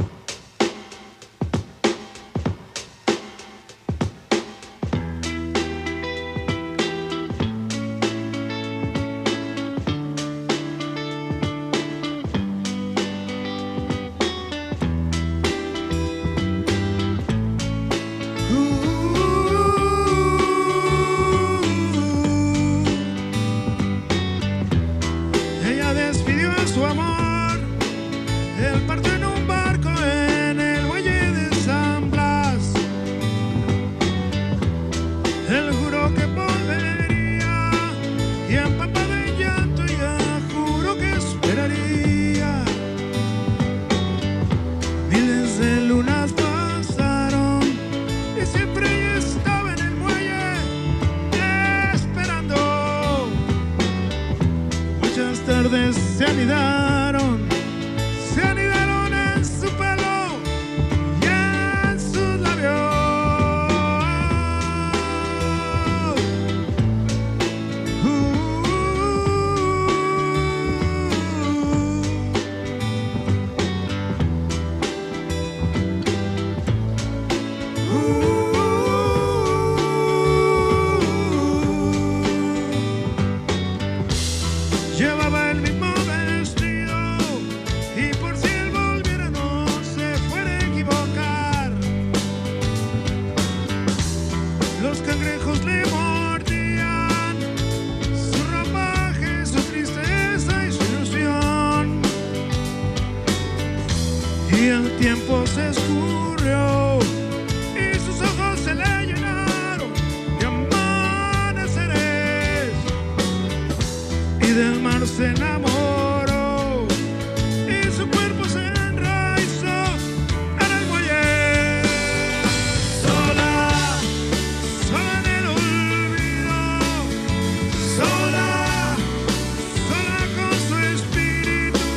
Ella despidió a su amor, él partió en un barco en el muelle de San Blas. Él juró que volvería y empapado en llanto ella juró que esperaría. Miles de lunas pasaron y siempre ella estaba en el muelle esperando. Muchas tardes se anidaron en su pelo y en sus labios. Llevaba el mismo vestido y por si él volviera no se fuera a equivocar. Los cangrejos le mordían su ropaje, su tristeza y su ilusión. Y el tiempo se escurrió y sus ojos se le llenaron de amaneceres. Y del mar se enamoró y su cuerpo se enraizó en el muelle. Sola, sola en el olvido, sola, sola con su espíritu,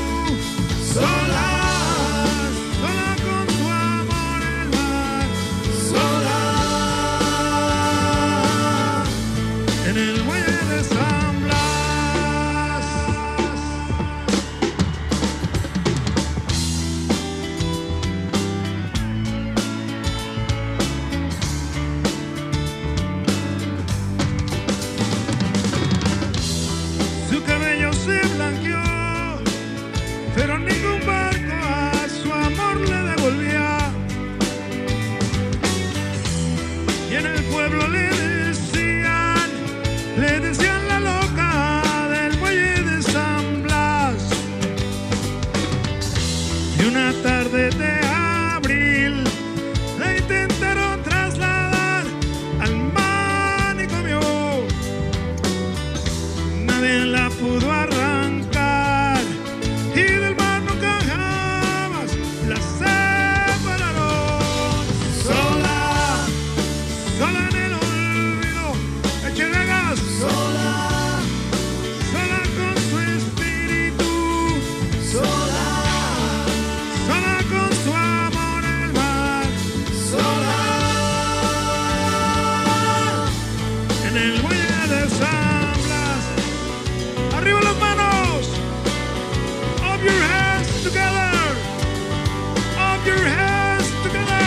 sola, sola con su amor el mar, sola en el muelle de San Blas. Su cabello se blanqueó, pero ningún barco a su amor le devolvía. Y en el pueblo le decían la loca del muelle de San Blas. Y una tarde de abril la intentaron trasladar al manicomio. Nadie la pudo arrancar y del mar nunca jamás la separaron. Sola, sola en el olvido, échale gas. Sola, sola con su espíritu, sola, sola con su amor el mar, sola en el muelle de San Blas. Arriba las manos, up your hands together, up your hands together.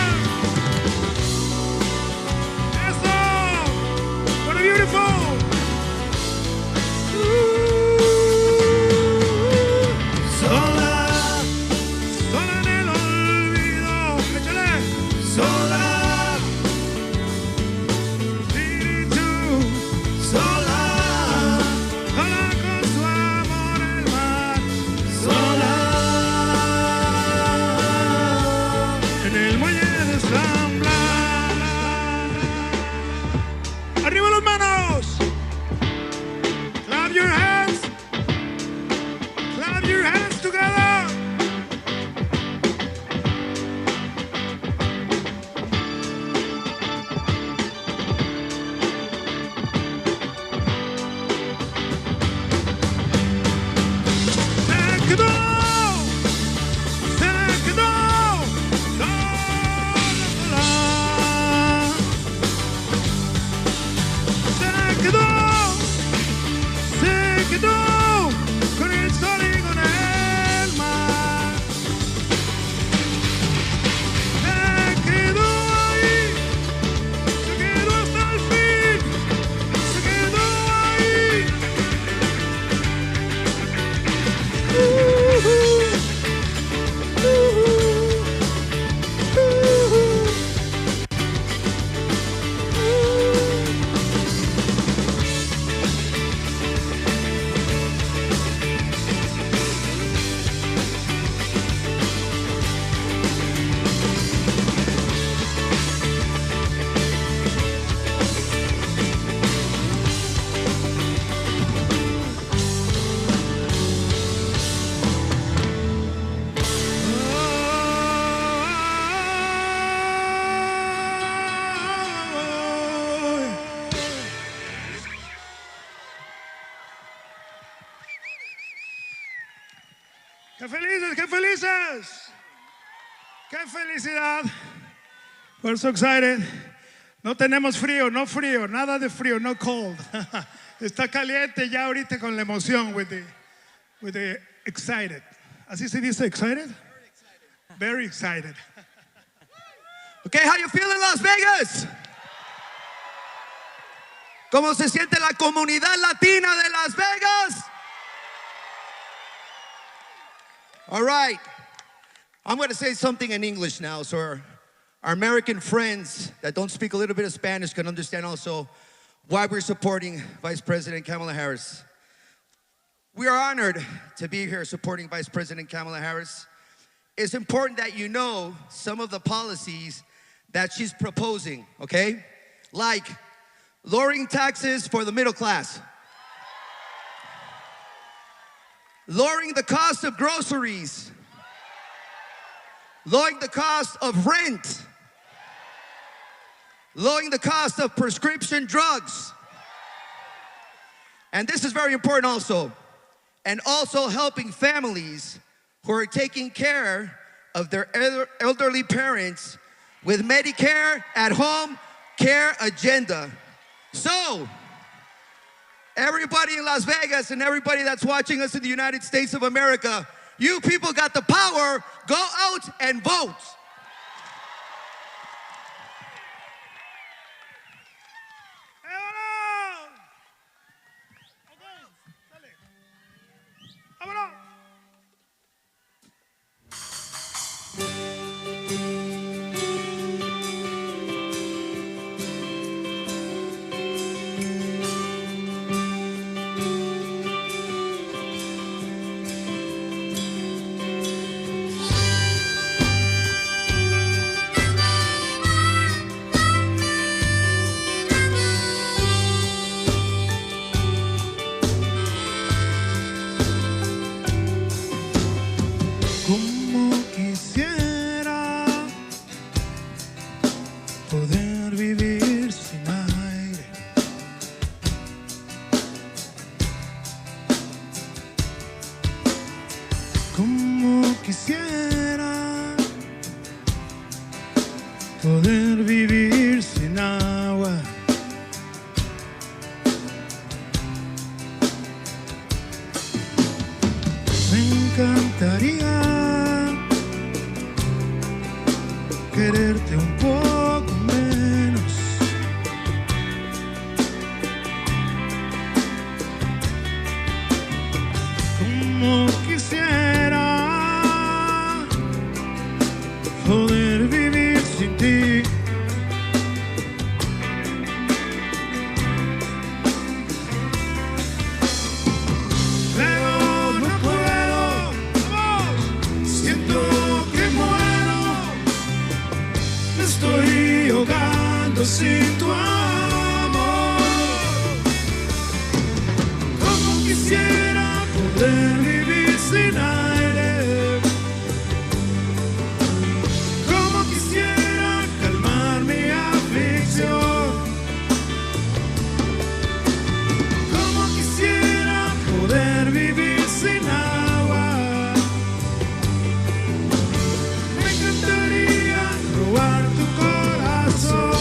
¡Qué felices, qué felices! ¡Qué felicidad! We're so excited. No tenemos frío, no frío, nada de frío, no cold. Está caliente ya ahorita con la emoción, with the excited. ¿Así se dice excited? Very excited.
Okay, how you feeling, Las Vegas? ¿Cómo se siente la comunidad latina de Las Vegas? All right. I'm going to say something in English now, so our American friends that don't speak a little bit of Spanish can understand also why we're supporting Vice President Kamala Harris. We are honored to be here supporting Vice President Kamala Harris. It's important that you know some of the policies that she's proposing, okay? Like lowering taxes for the middle class, lowering the cost of groceries, lowering the cost of rent, lowering the cost of prescription drugs. And this is very important also. And also helping families who are taking care of their elderly parents with Medicare at home care agenda. So, everybody in Las Vegas and everybody that's watching us in the United States of America, you people got the power, go out and vote.
¡Vámonos! Como quisiera poder vivir sin aire, como quisiera poder vivir sin agua. Me encantaría quererte un poco menos. Como quisiera poder vivir sin ti. Pero no puedo, siento que muero. Me estoy ahogando sin tu amor. Como quisiera poder vivir sin aire. Como quisiera calmar mi aflicción. Como quisiera poder vivir sin agua. Me encantaría robar tu corazón.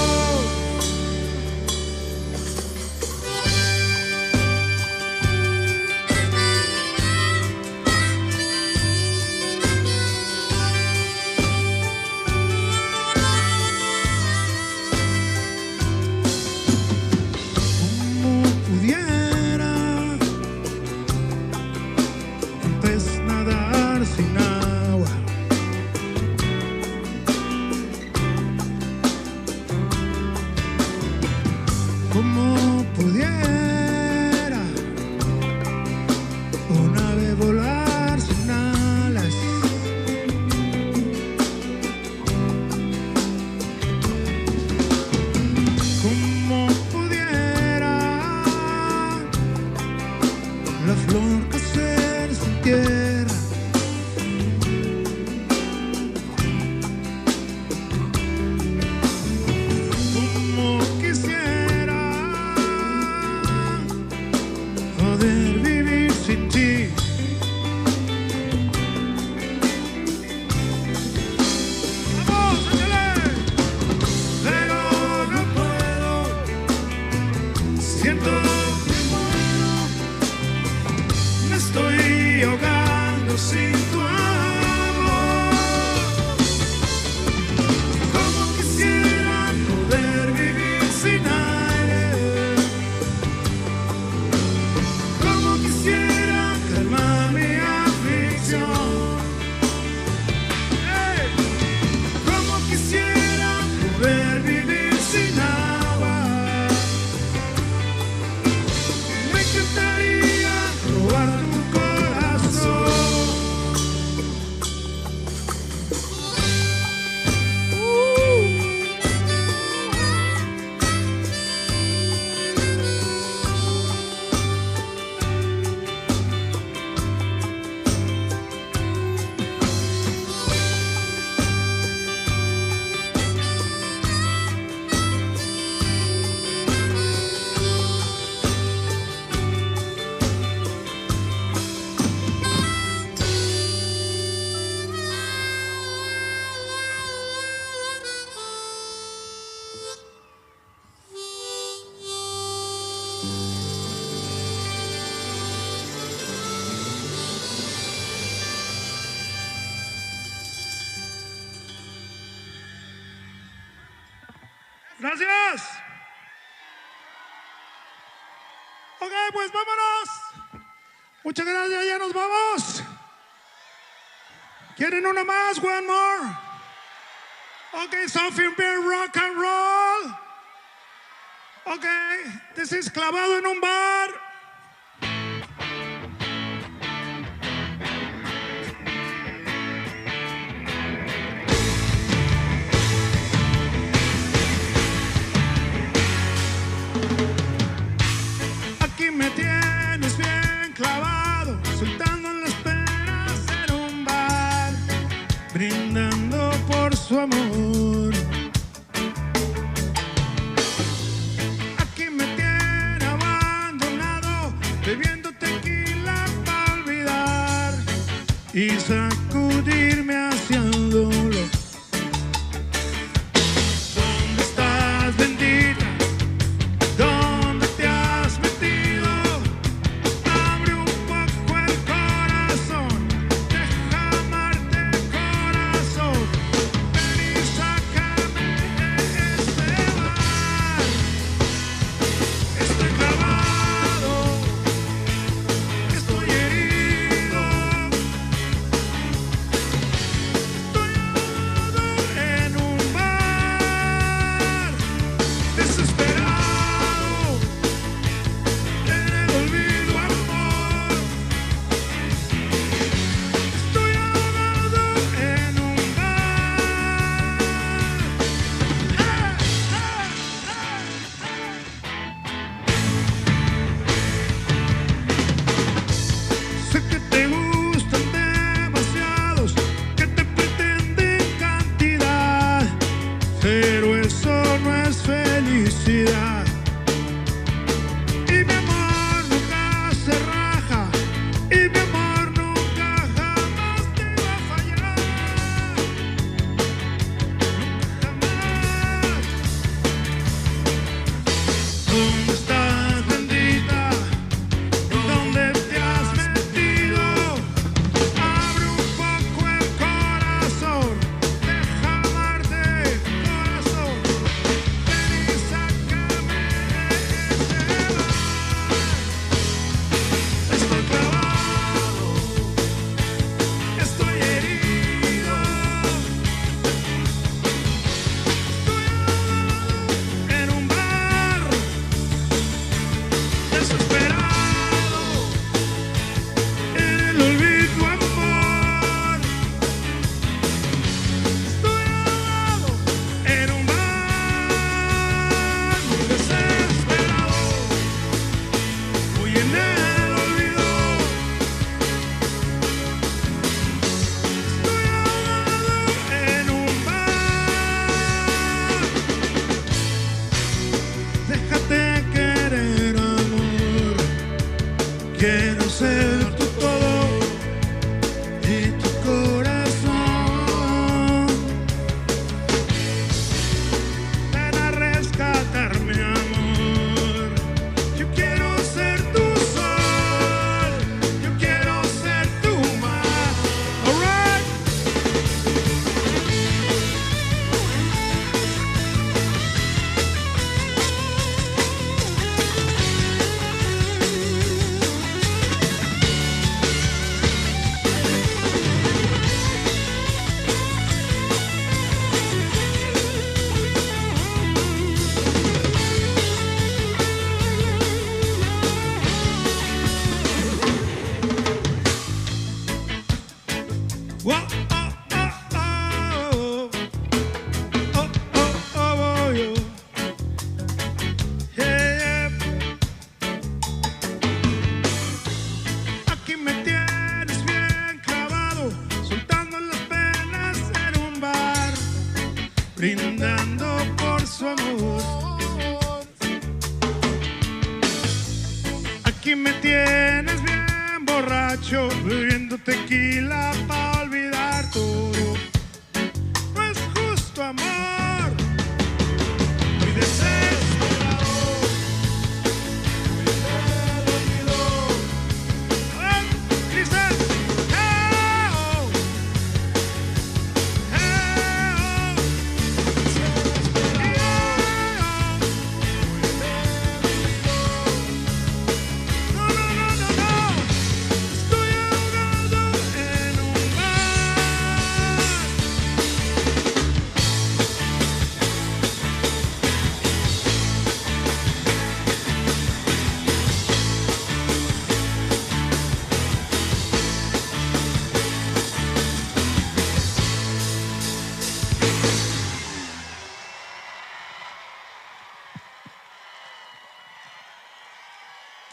Gracias. Ok, pues vámonos. Muchas gracias, ya nos vamos. ¿Quieren una más? One more. Okay, something very rock and roll. Okay, this is Clavado en un bar. Aquí me tienes bien clavado, soltando las penas en un bar, brindando por su amor. Aquí me tiene abandonado, bebiendo tequila para olvidar y sacudirme hacia el dolor. ¿Dónde estás, bendita? ¿Dónde te has metido? Abre un poco el corazón, deja amarte, corazón. Ven y sácame de este bar. Estoy clavado, estoy herido, estoy ahogado en un bar, desesperado, en el olvido, amor. Estoy ahogado en un bar. Sé que te gustan demasiados, que te pretenden cantidad, pero eso no es felicidad. Y mi amor nunca se raja, y mi amor nunca jamás te va a fallar. Nunca jamás. ¿Dónde estás, bendita? ¿Dónde te has metido? Abre un poco el corazón, deja amarte, corazón. Ven y sácame de este bar. Estoy clavado, estoy herido, estoy ahogado en un bar, desesperado, en el olvido, amor. Estoy ahogado en un bar, muy desesperado, muy en el olvido. Estoy ahogado en un bar. Déjate querer, amor. Quiero ser tu todo y tu corazón. Ven a rescatarme, amor. Yo quiero ser tu sol, yo quiero ser tu mar. All right. Whoa, oh, oh, oh. Oh, oh, oh, yo. Yeah, yeah. Aquí me tienes bien clavado, soltando las penas en un bar, brindando por su amor. Aquí me tienes bien borracho, bebiendo tequila para olvidar todo. No es justo, amor. Muy desesperado, muy en el olvido. A ver, dice, oh, oh, oh.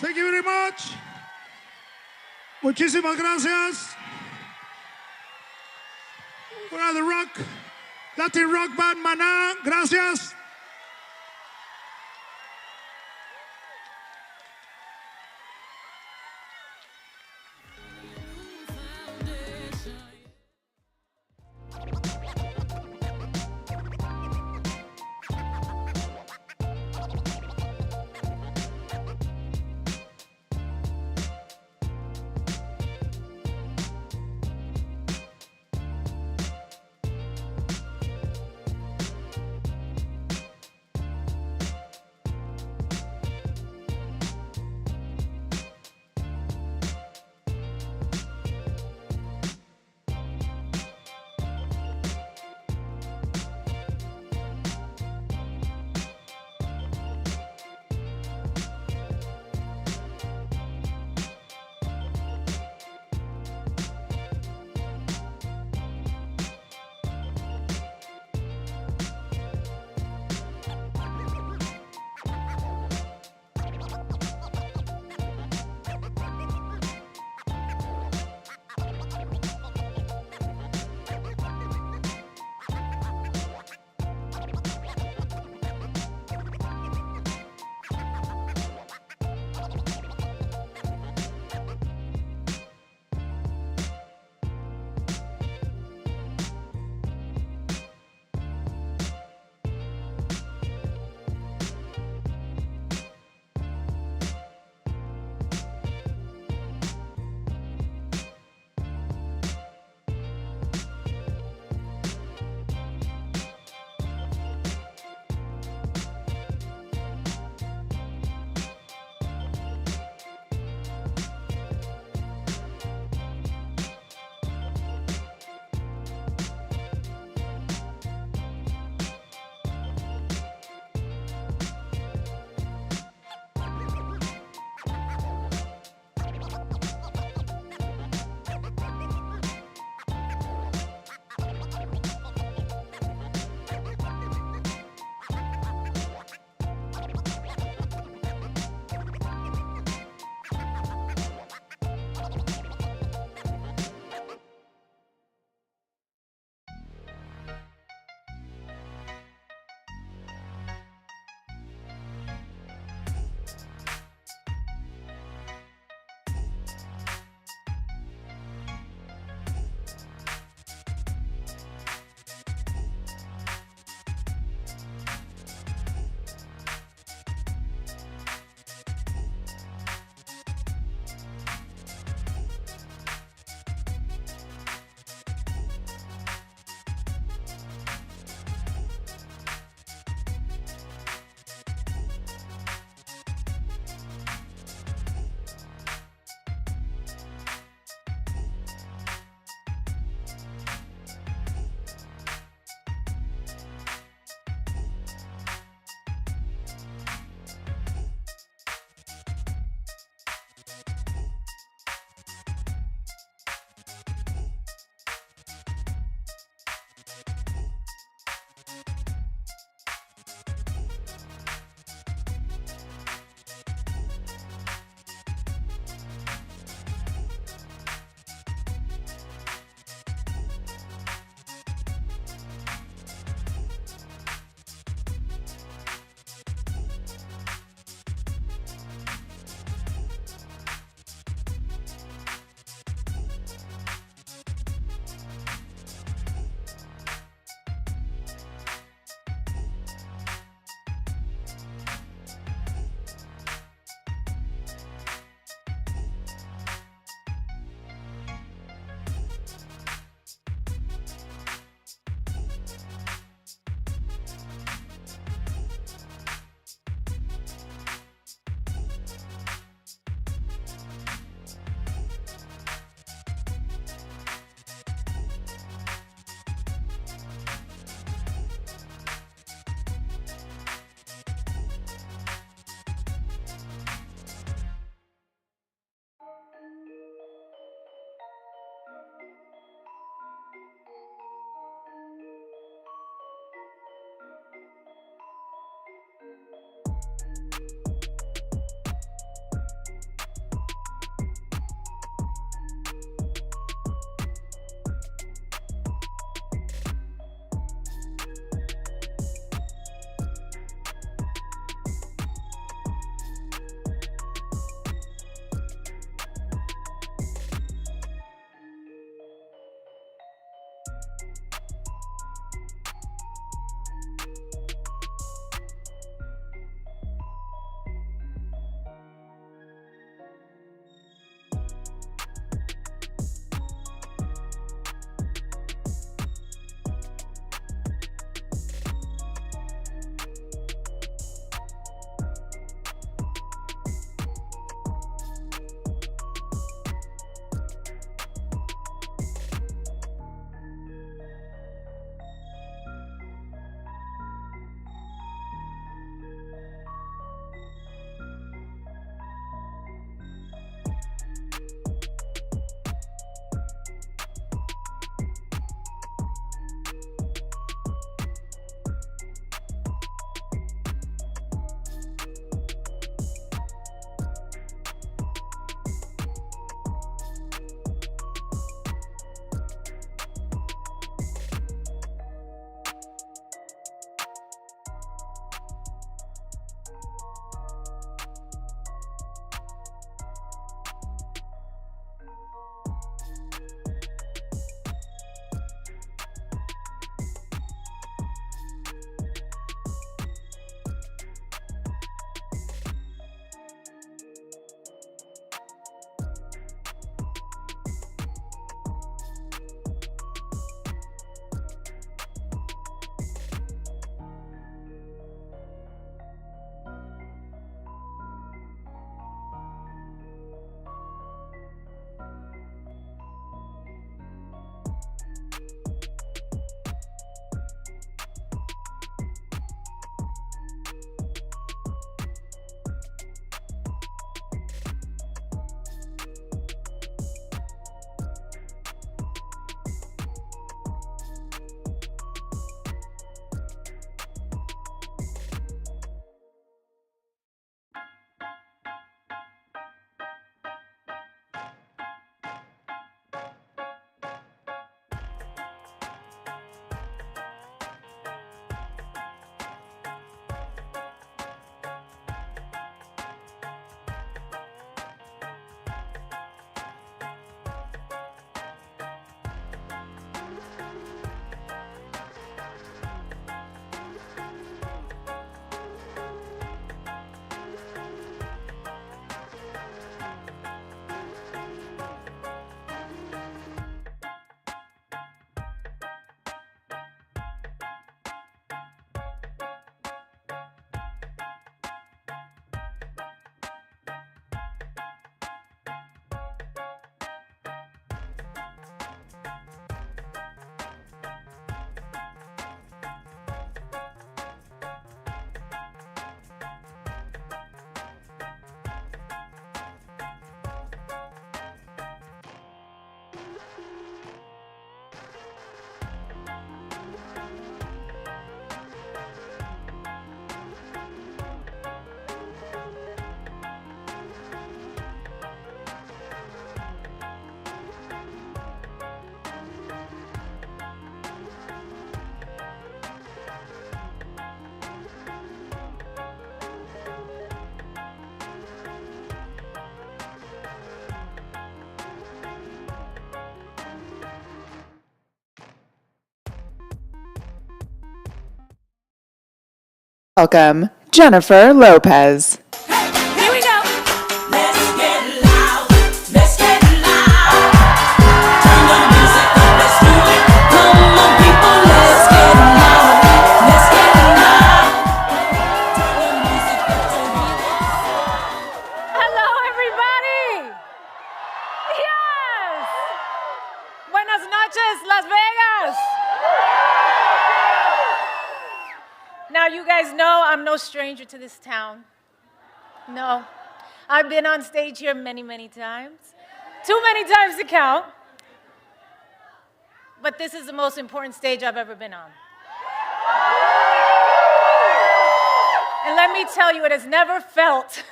Thank you very much. Muchísimas gracias. We're the Latin rock band Maná. Gracias.
welcome Jennifer Lopez.
Here we go. Let's get loud. Let's get loud. Turn the music up. Let's do it. Come on, people. Let's get loud. Let's get loud. Turn the music up to me.
Hello, everybody. Yes. Buenas noches, Las Vegas. Now, you guys know I'm no stranger to this town. No. I've been on stage here many, many times. Too many times to count. But this is the most important stage I've ever been on. And let me tell you, it has never felt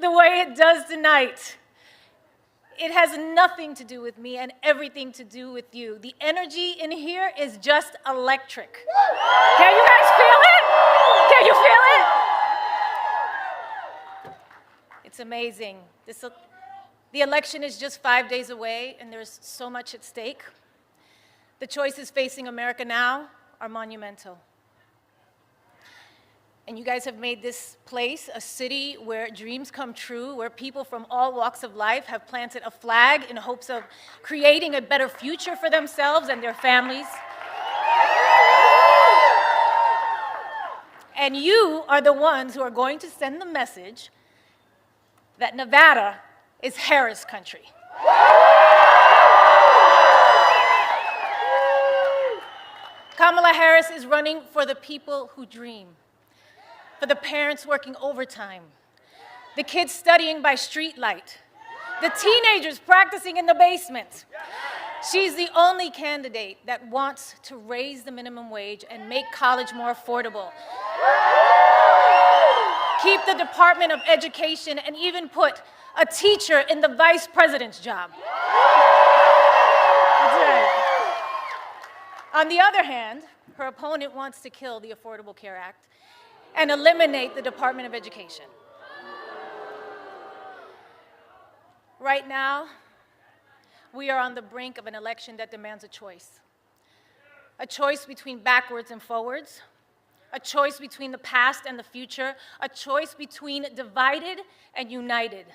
the way it does tonight. It has nothing to do with me and everything to do with you. The energy in here is just electric. Can you guys feel it? Can you feel it? It's amazing. The election is just 5 days away, and there's so much at stake. The choices facing America now are monumental. And you guys have made this place a city where dreams come true, where people from all walks of life have planted a flag in hopes of creating a better future for themselves and their families. And you are the ones who are going to send the message that Nevada is Harris country. Kamala Harris is running for the people who dream, for the parents working overtime, the kids studying by streetlight, the teenagers practicing in the basement. She's the only candidate that wants to raise the minimum wage and make college more affordable, keep the Department of Education, and even put a teacher in the vice president's job. That's right. On the other hand, her opponent wants to kill the Affordable Care Act and eliminate the Department of Education. Right now, we are on the brink of an election that demands a choice between backwards and forwards, a choice between the past and the future, a choice between divided and united.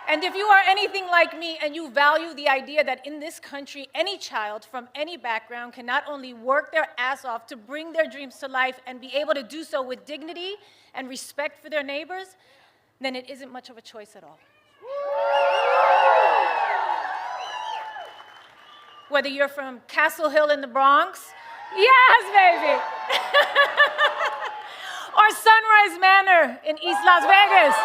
And if you are anything like me and you value the idea that in this country, any child from any background can not only work their ass off to bring their dreams to life and be able to do so with dignity and respect for their neighbors, then it isn't much of a choice at all. Whether you're from Castle Hill in the Bronx, yes, baby, or Sunrise Manor in East Las Vegas.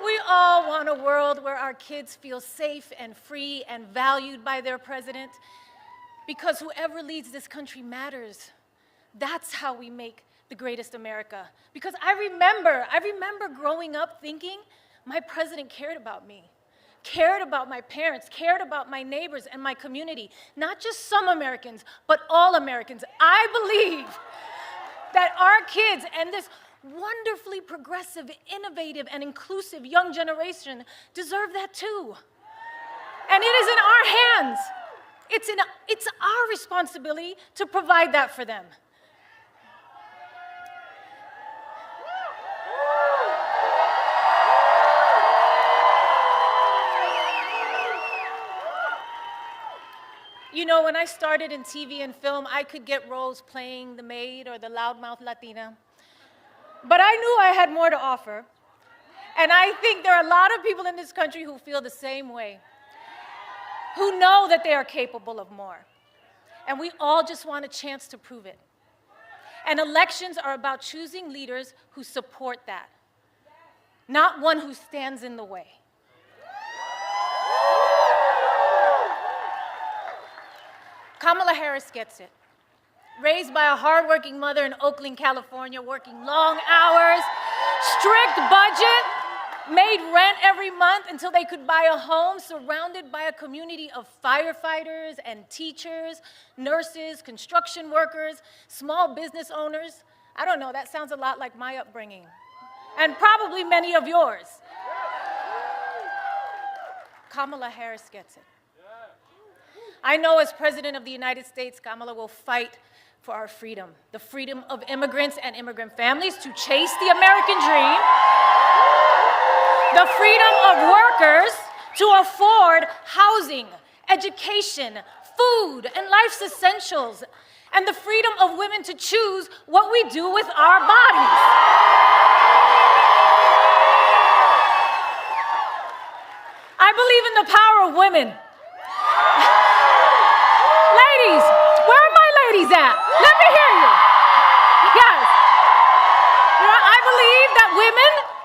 We all want a world where our kids feel safe and free and valued by their president, because whoever leads this country matters. That's how we make the greatest America. Because I remember growing up thinking my president cared about me, cared about my parents, cared about my neighbors and my community. Not just some Americans, but all Americans. I believe that our kids and this wonderfully progressive, innovative, and inclusive young generation deserve that too. And it is in our hands. It's our responsibility to provide that for them. You know, when I started in TV and film, I could get roles playing the maid or the loudmouth Latina. But I knew I had more to offer. And I think there are a lot of people in this country who feel the same way, who know that they are capable of more. And we all just want a chance to prove it. And elections are about choosing leaders who support that, not one who stands in the way. Kamala Harris gets it. Raised by a hardworking mother in Oakland, California, working long hours, strict budget, made rent every month until they could buy a home, surrounded by a community of firefighters and teachers, nurses, construction workers, small business owners. I don't know, that sounds a lot like my upbringing, and probably many of yours. Kamala Harris gets it. I know as President of the United States, Kamala will fight for our freedom, the freedom of immigrants and immigrant families to chase the American dream, the freedom of workers to afford housing, education, food, and life's essentials, and the freedom of women to choose what we do with our bodies. I believe in the power of women. Ladies, where are my ladies at? Let me hear you. Yes. You know, I believe that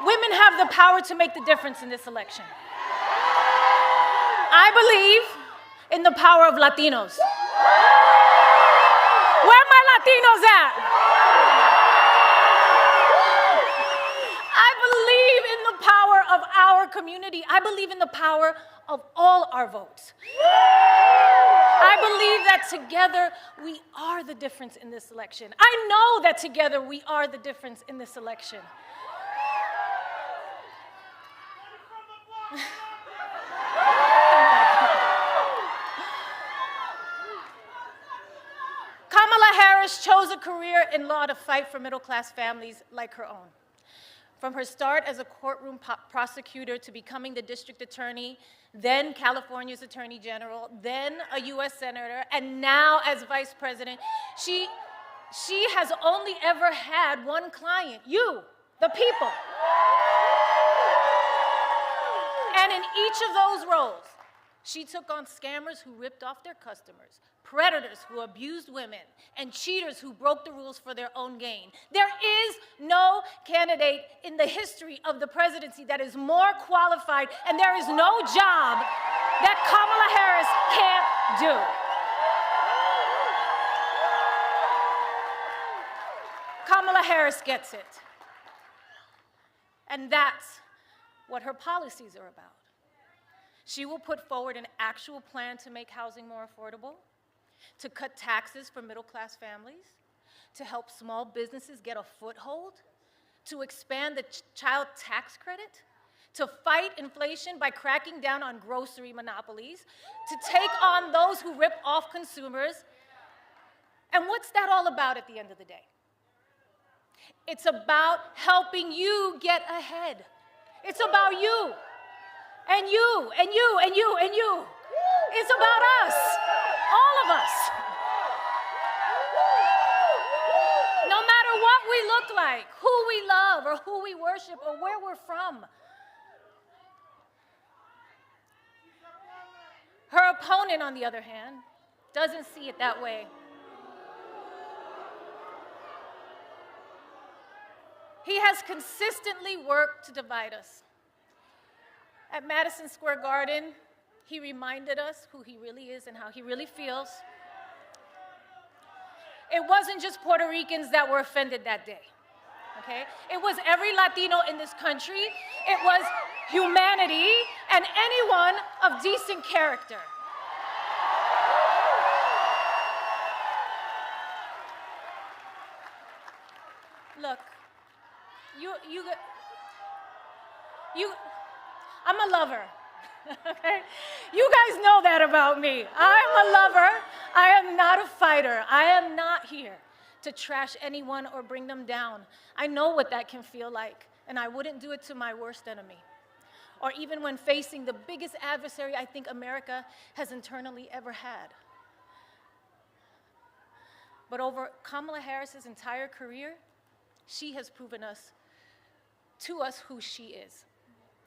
women have the power to make the difference in this election. I believe in the power of Latinos. Where are my Latinos at? I believe in the power of our community. I believe in the power of all our votes. I believe that together we are the difference in this election. I know that together we are the difference in this election. Kamala Harris chose a career in law to fight for middle-class families like her own. From her start as a courtroom prosecutor to becoming the district attorney, then California's attorney general, then a U.S. senator, and now as vice president, she has only ever had one client, you, the people. And in each of those roles, she took on scammers who ripped off their customers, predators who abused women, and cheaters who broke the rules for their own gain. There is no candidate in the history of the presidency that is more qualified, and there is no job that Kamala Harris can't do. Kamala Harris gets it. And that's what her policies are about. She will put forward an actual plan to make housing more affordable, to cut taxes for middle-class families, to help small businesses get a foothold, to expand the child tax credit, to fight inflation by cracking down on grocery monopolies, to take on those who rip off consumers. And what's that all about at the end of the day? It's about helping you get ahead. It's about you, and you, and you, and you, and you. It's about us, all of us. No matter what we look like, who we love, or who we worship, or where we're from. Her opponent, on the other hand, doesn't see it that way. He has consistently worked to divide us. At Madison Square Garden, he reminded us who he really is and how he really feels. It wasn't just Puerto Ricans that were offended that day, okay? It was every Latino in this country. It was humanity and anyone of decent character. Look, I'm a lover, okay? You guys know that about me. I'm a lover. I am not a fighter. I am not here to trash anyone or bring them down. I know what that can feel like, and I wouldn't do it to my worst enemy, or even when facing the biggest adversary I think America has internally ever had. But over Kamala Harris's entire career, she has proven to us who she is.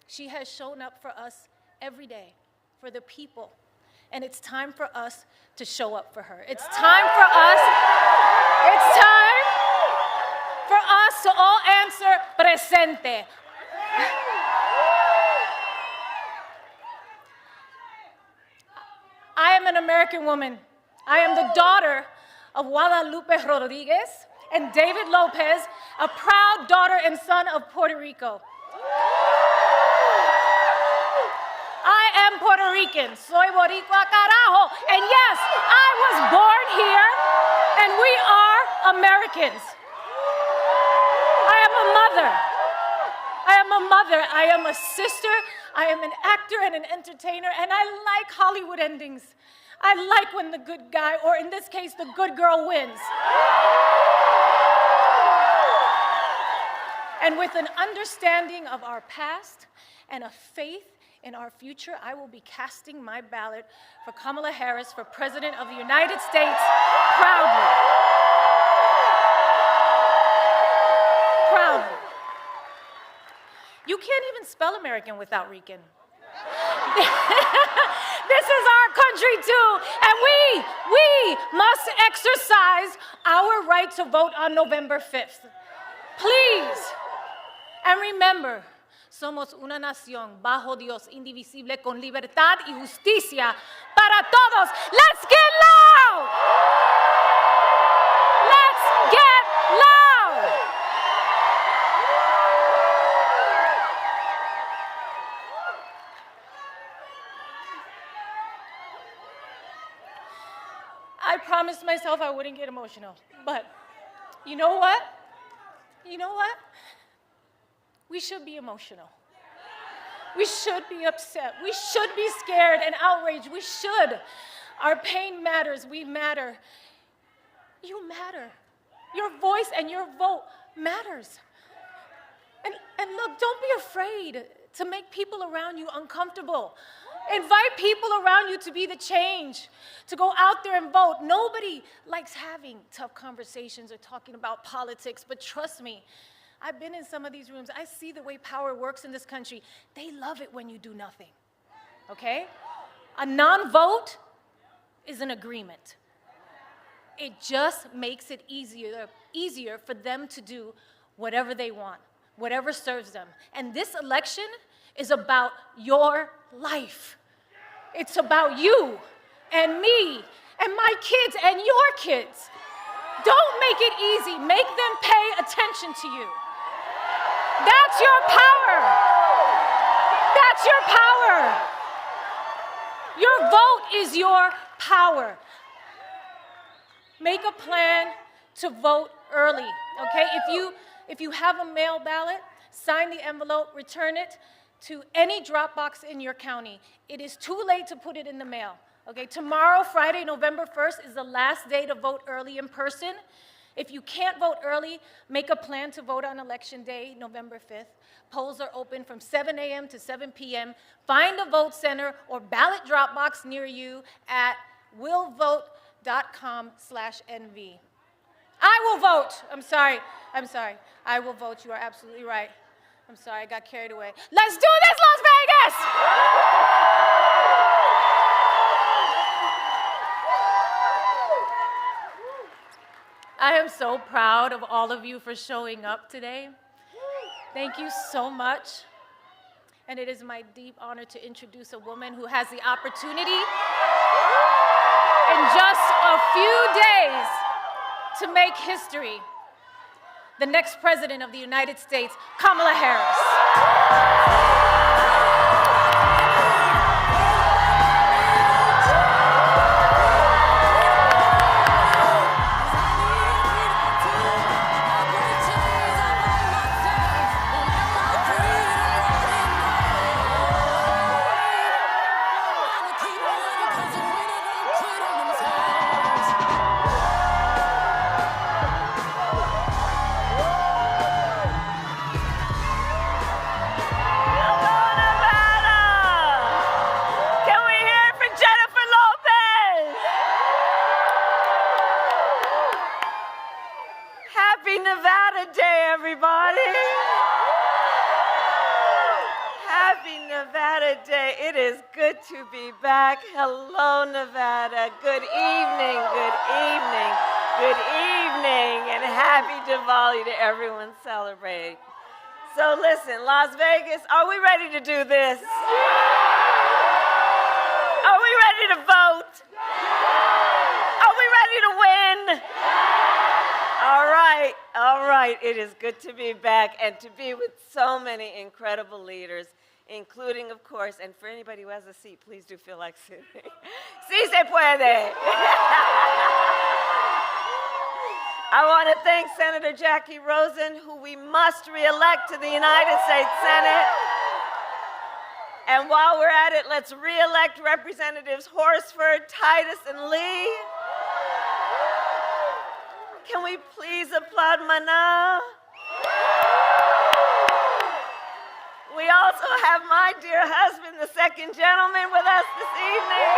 She has shown up for us every day, for the people. And it's time for us to show up for her. It's time for us to all answer presente. I am an American woman. I am the daughter of Guadalupe Rodriguez and David Lopez, a proud daughter and son of Puerto Rico. I am Puerto Rican. Soy boricua carajo. And yes, I was born here, and we are Americans. I am a mother. I am a sister. I am an actor and an entertainer, and I like Hollywood endings. I like when the good guy, or in this case, the good girl wins. And with an understanding of our past and a faith in our future, I will be casting my ballot for Kamala Harris for President of the United States proudly. Proudly. You can't even spell American without Rican. This is our country too, and we must exercise our right to vote on November 5th. Please. And remember, somos una nación bajo Dios, indivisible, con libertad y justicia para todos. Let's get loud! Let's get loud! I promised myself I wouldn't get emotional, but you know what? You know what? We should be emotional. We should be upset. We should be scared and outraged. We should. Our pain matters. We matter. You matter. Your voice and your vote matters. And look, don't be afraid to make people around you uncomfortable. Invite people around you to be the change, to go out there and vote. Nobody likes having tough conversations or talking about politics, but trust me, I've been in some of these rooms. I see the way power works in this country. They love it when you do nothing, okay? A non-vote is an agreement. It just makes it easier for them to do whatever they want, whatever serves them. And this election is about your life. It's about you and me and my kids and your kids. Don't make it easy. Make them pay attention to you. That's your power. That's your power. Your vote is your power. Make a plan to vote early, okay? If you have a mail ballot, sign the envelope, return it to any drop box in your county. It is too late to put it in the mail, okay? Tomorrow, Friday, November 1st, is the last day to vote early in person. If you can't vote early, make a plan to vote on Election Day, November 5th. Polls are open from 7 a.m. to 7 p.m. Find a vote center or ballot drop box near you at willvote.com/NV. I will vote. I'm sorry. I will vote. You are absolutely right. I'm sorry, I got carried away. Let's do this, Las Vegas! I am so proud of all of you for showing up today. Thank you so much. And it is my deep honor to introduce a woman who has the opportunity in just a few days to make history. The next President of the United States, Kamala Harris.
Happy Nevada Day, everybody. Happy Nevada Day. It is good to be back. Hello, Nevada. Good evening, good evening, good evening, and happy Diwali to everyone celebrating. So listen, Las Vegas, are we ready to do this? Are we ready to vote? Are we ready to win? All right, it is good to be back and to be with so many incredible leaders, including, of course, and for anybody who has a seat, please do feel like sitting. Sí se puede. I want to thank Senator Jackie Rosen, who we must re-elect to the United States Senate. And while we're at it, let's re-elect Representatives Horsford, Titus, and Lee. Can we please applaud Maná? We also have my dear husband, the second gentleman, with us this evening.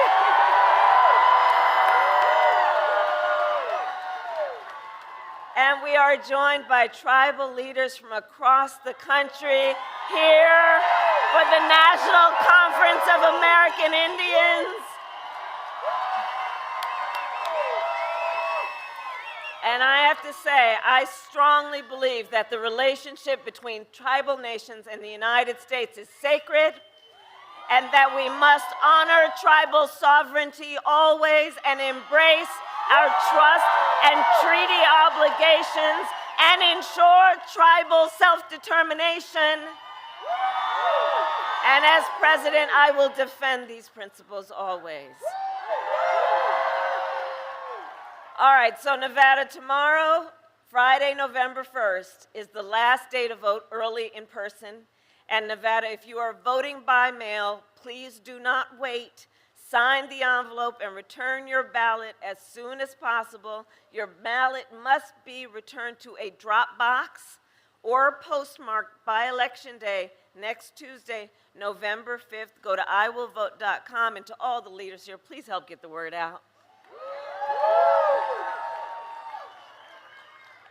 And we are joined by tribal leaders from across the country here for the National Conference of American Indians. And I have to say, I strongly believe that the relationship between tribal nations and the United States is sacred, and that we must honor tribal sovereignty always and embrace our trust and treaty obligations and ensure tribal self-determination. And as president, I will defend these principles always. All right, so Nevada, tomorrow, Friday, November 1st, is the last day to vote early in person. And Nevada, if you are voting by mail, please do not wait. Sign the envelope and return your ballot as soon as possible. Your ballot must be returned to a drop box or postmarked by Election Day next Tuesday, November 5th. Go to iwillvote.com, and to all the leaders here, please help get the word out.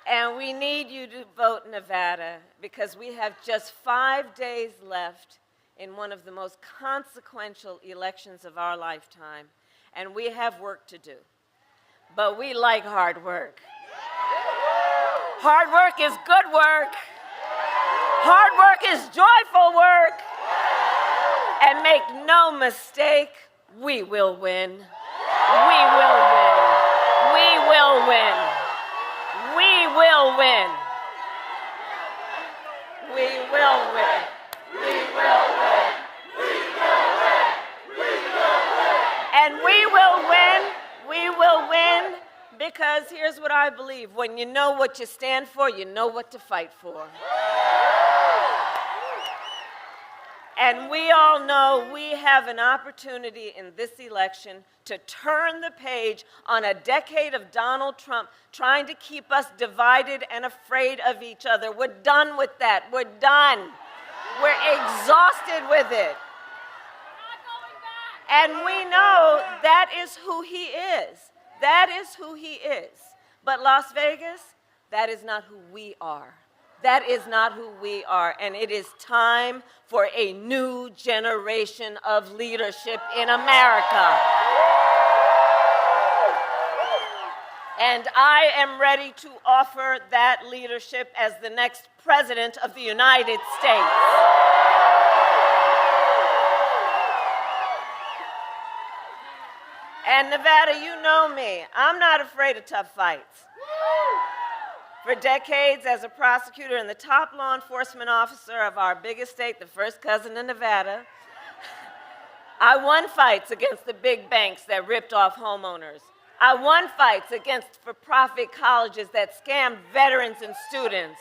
And we need you to vote Nevada because we have just 5 days left in one of the most consequential elections of our lifetime. And we have work to do. But we like hard work. Hard work is good work. Hard work is joyful work. And make no mistake, we will win. We will win. We will win. We will win. We will win. We will win. We will win. We will win. And we will win. We will win because here's what I believe. When you know what you stand for, you know what to fight for. And we all know we have an opportunity in this election to turn the page on a decade of Donald Trump trying to keep us divided and afraid of each other. We're done with that. We're done. We're exhausted with it. And we know that is who he is. That is who he is. But Las Vegas, that is not who we are. That is not who we are, and it is time for a new generation of leadership in America. And I am ready to offer that leadership as the next president of the United States. And Nevada, you know me. I'm not afraid of tough fights. For decades, as a prosecutor and the top law enforcement officer of our biggest state, the first cousin of Nevada, I won fights against the big banks that ripped off homeowners. I won fights against for-profit colleges that scammed veterans and students,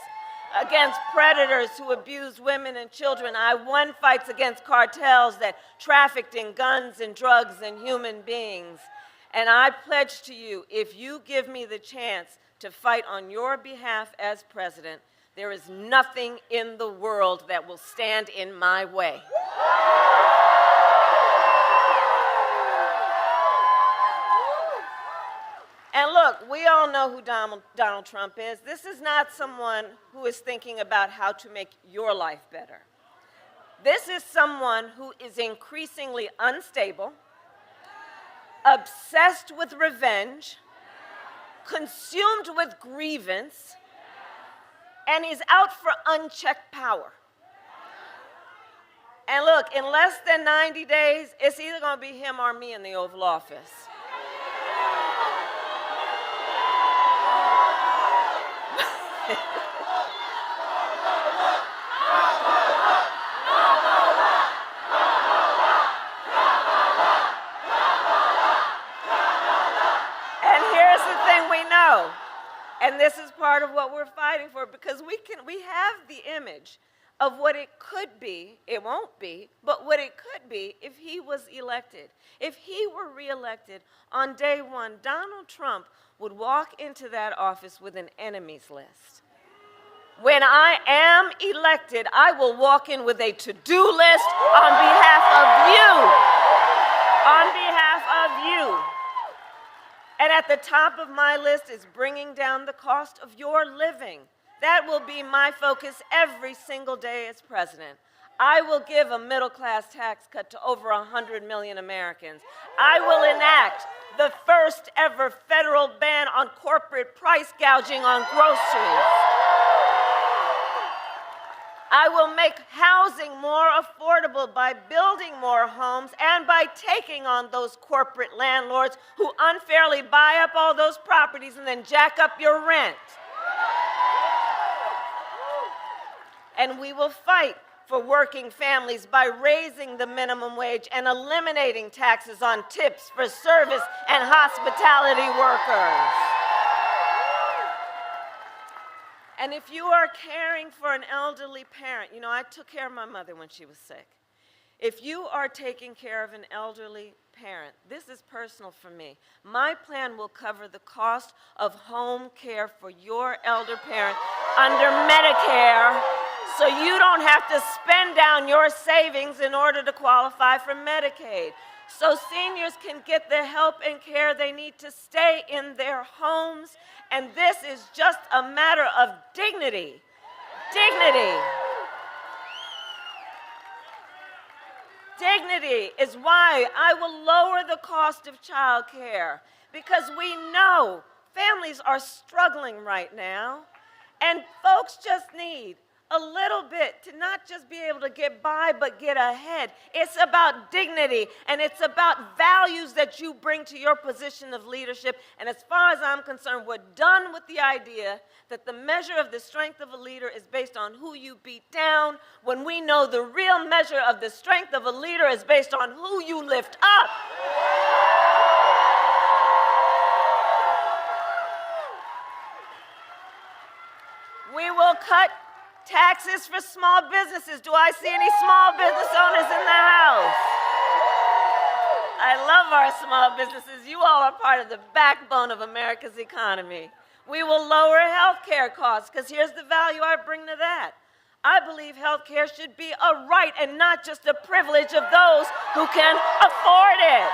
against predators who abused women and children. I won fights against cartels that trafficked in guns and drugs and human beings. And I pledge to you, if you give me the chance to fight on your behalf as president, there is nothing in the world that will stand in my way. And look, we all know who Donald Trump is. This is not someone who is thinking about how to make your life better. This is someone who is increasingly unstable, obsessed with revenge, consumed with grievance, and he's out for unchecked power. And look, in less than 90 days, it's either going to be him or me in the Oval Office. And this is part of what we're fighting for, because we have the image of what it could be, it won't be, but what it could be if he was elected. If he were reelected on day one, Donald Trump would walk into that office with an enemies list. When I am elected, I will walk in with a to-do list on behalf of you. On behalf of you. And at the top of my list is bringing down the cost of your living. That will be my focus every single day as president. I will give a middle-class tax cut to over 100 million Americans. I will enact the first ever federal ban on corporate price gouging on groceries. I will make housing more affordable by building more homes and by taking on those corporate landlords who unfairly buy up all those properties and then jack up your rent. And we will fight for working families by raising the minimum wage and eliminating taxes on tips for service and hospitality workers. And if you are caring for an elderly parent, you know, I took care of my mother when she was sick. If you are taking care of an elderly parent, this is personal for me. My plan will cover the cost of home care for your elder parent under Medicare, so you don't have to spend down your savings in order to qualify for Medicaid. So seniors can get the help and care they need to stay in their homes. And this is just a matter of dignity. Dignity. Dignity is why I will lower the cost of child care, because we know families are struggling right now, and folks just need a little bit to not just be able to get by, but get ahead. It's about dignity, and it's about values that you bring to your position of leadership. And as far as I'm concerned, we're done with the idea that the measure of the strength of a leader is based on who you beat down, when we know the real measure of the strength of a leader is based on who you lift up. We will cut taxes for small businesses. Do I see any small business owners in the house? I love our small businesses. You all are part of the backbone of America's economy. We will lower health care costs, because here's the value I bring to that. I believe health care should be a right and not just a privilege of those who can afford it.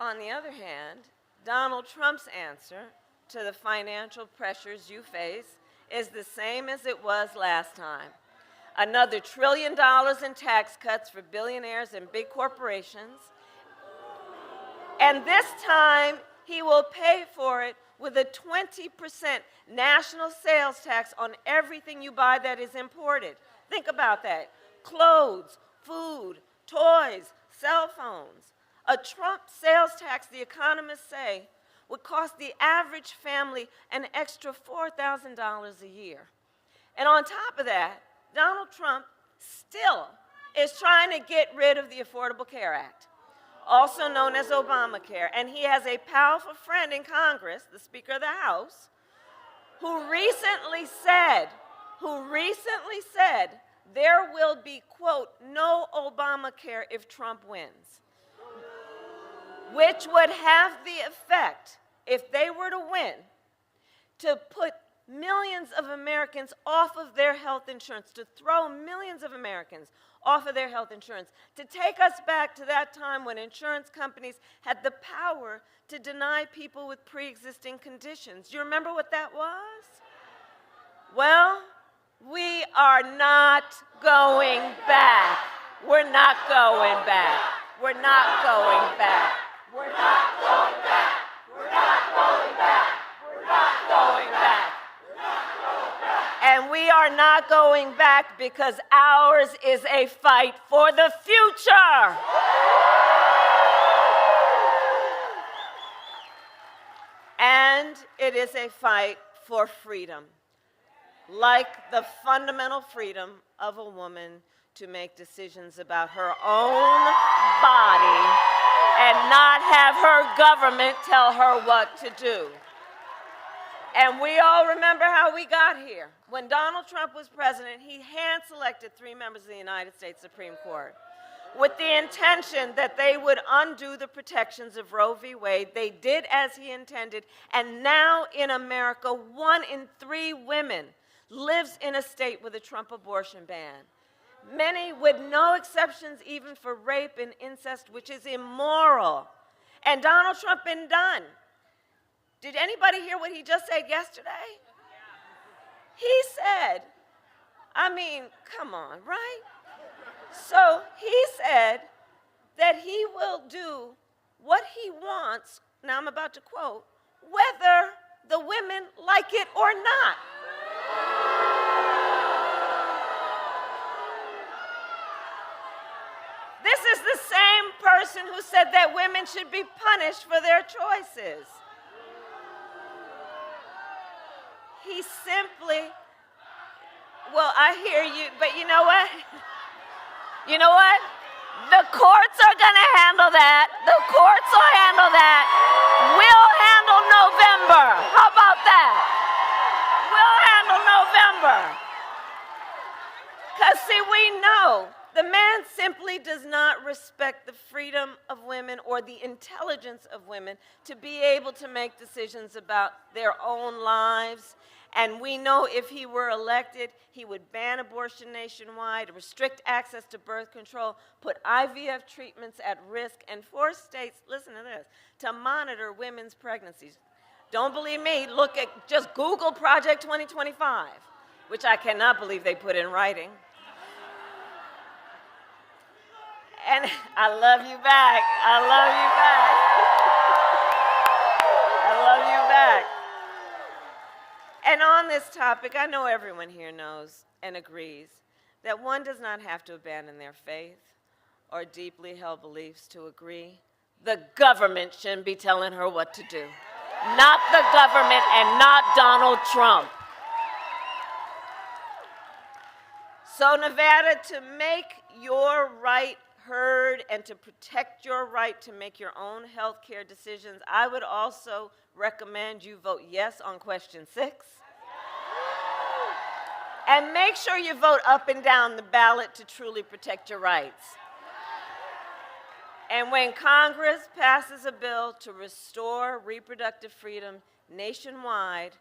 On the other hand, Donald Trump's answer to the financial pressures you face is the same as it was last time. Another $1 trillion in tax cuts for billionaires and big corporations. And this time, he will pay for it with a 20% national sales tax on everything you buy that is imported. Think about that. Clothes, food, toys, cell phones. A Trump sales tax, the economists say, would cost the average family an extra $4,000 a year. And on top of that, Donald Trump still is trying to get rid of the Affordable Care Act, also known as Obamacare. And he has a powerful friend in Congress, the Speaker of the House, who recently said there will be, quote, no Obamacare if Trump wins, which would have the effect, if they were to win, to put millions of Americans off of their health insurance, to throw millions of Americans off of their health insurance, to take us back to that time when insurance companies had the power to deny people with pre-existing conditions. Do you remember what that was? Well, we are not going back. We're not going back. We're not going back. We're not going back. We're not going back. We're not going back. And we are not going back because ours is a fight for the future. And it is a fight for freedom, like the fundamental freedom of a woman to make decisions about her own body and not have her government tell her what to do. And we all remember how we got here. When Donald Trump was president, he hand-selected 3 members of the United States Supreme Court with the intention that they would undo the protections of Roe v. Wade. They did as he intended, and now in America, 1 in 3 women lives in a state with a Trump abortion ban. Many with no exceptions even for rape and incest, which is immoral. And Donald Trump been done. Did anybody hear what he just said yesterday? He said, I mean, come on, right? So he said that he will do what he wants, now I'm about to quote, whether the women like it or not. This is the same person who said that women should be punished for their choices. He simply, well, I hear you, but you know what? You know what? The courts are going to handle that. The courts will handle that. We'll handle November. How about that? We'll handle November. Because, see, we know the man simply does not respect the freedom of women or the intelligence of women to be able to make decisions about their own lives. And we know if he were elected, he would ban abortion nationwide, restrict access to birth control, put IVF treatments at risk, and force states, listen to this, to monitor women's pregnancies. Don't believe me, look at, just Google Project 2025, which I cannot believe they put in writing. And I love you back. I love you back. I love you back. And on this topic, I know everyone here knows and agrees that one does not have to abandon their faith or deeply held beliefs to agree. The government shouldn't be telling her what to do. Not the government and not Donald Trump. So Nevada, to make your right heard and to protect your right to make your own health care decisions, I would also recommend you vote yes on question 6. And make sure you vote up and down the ballot to truly protect your rights. And when Congress passes a bill to restore reproductive freedom nationwide,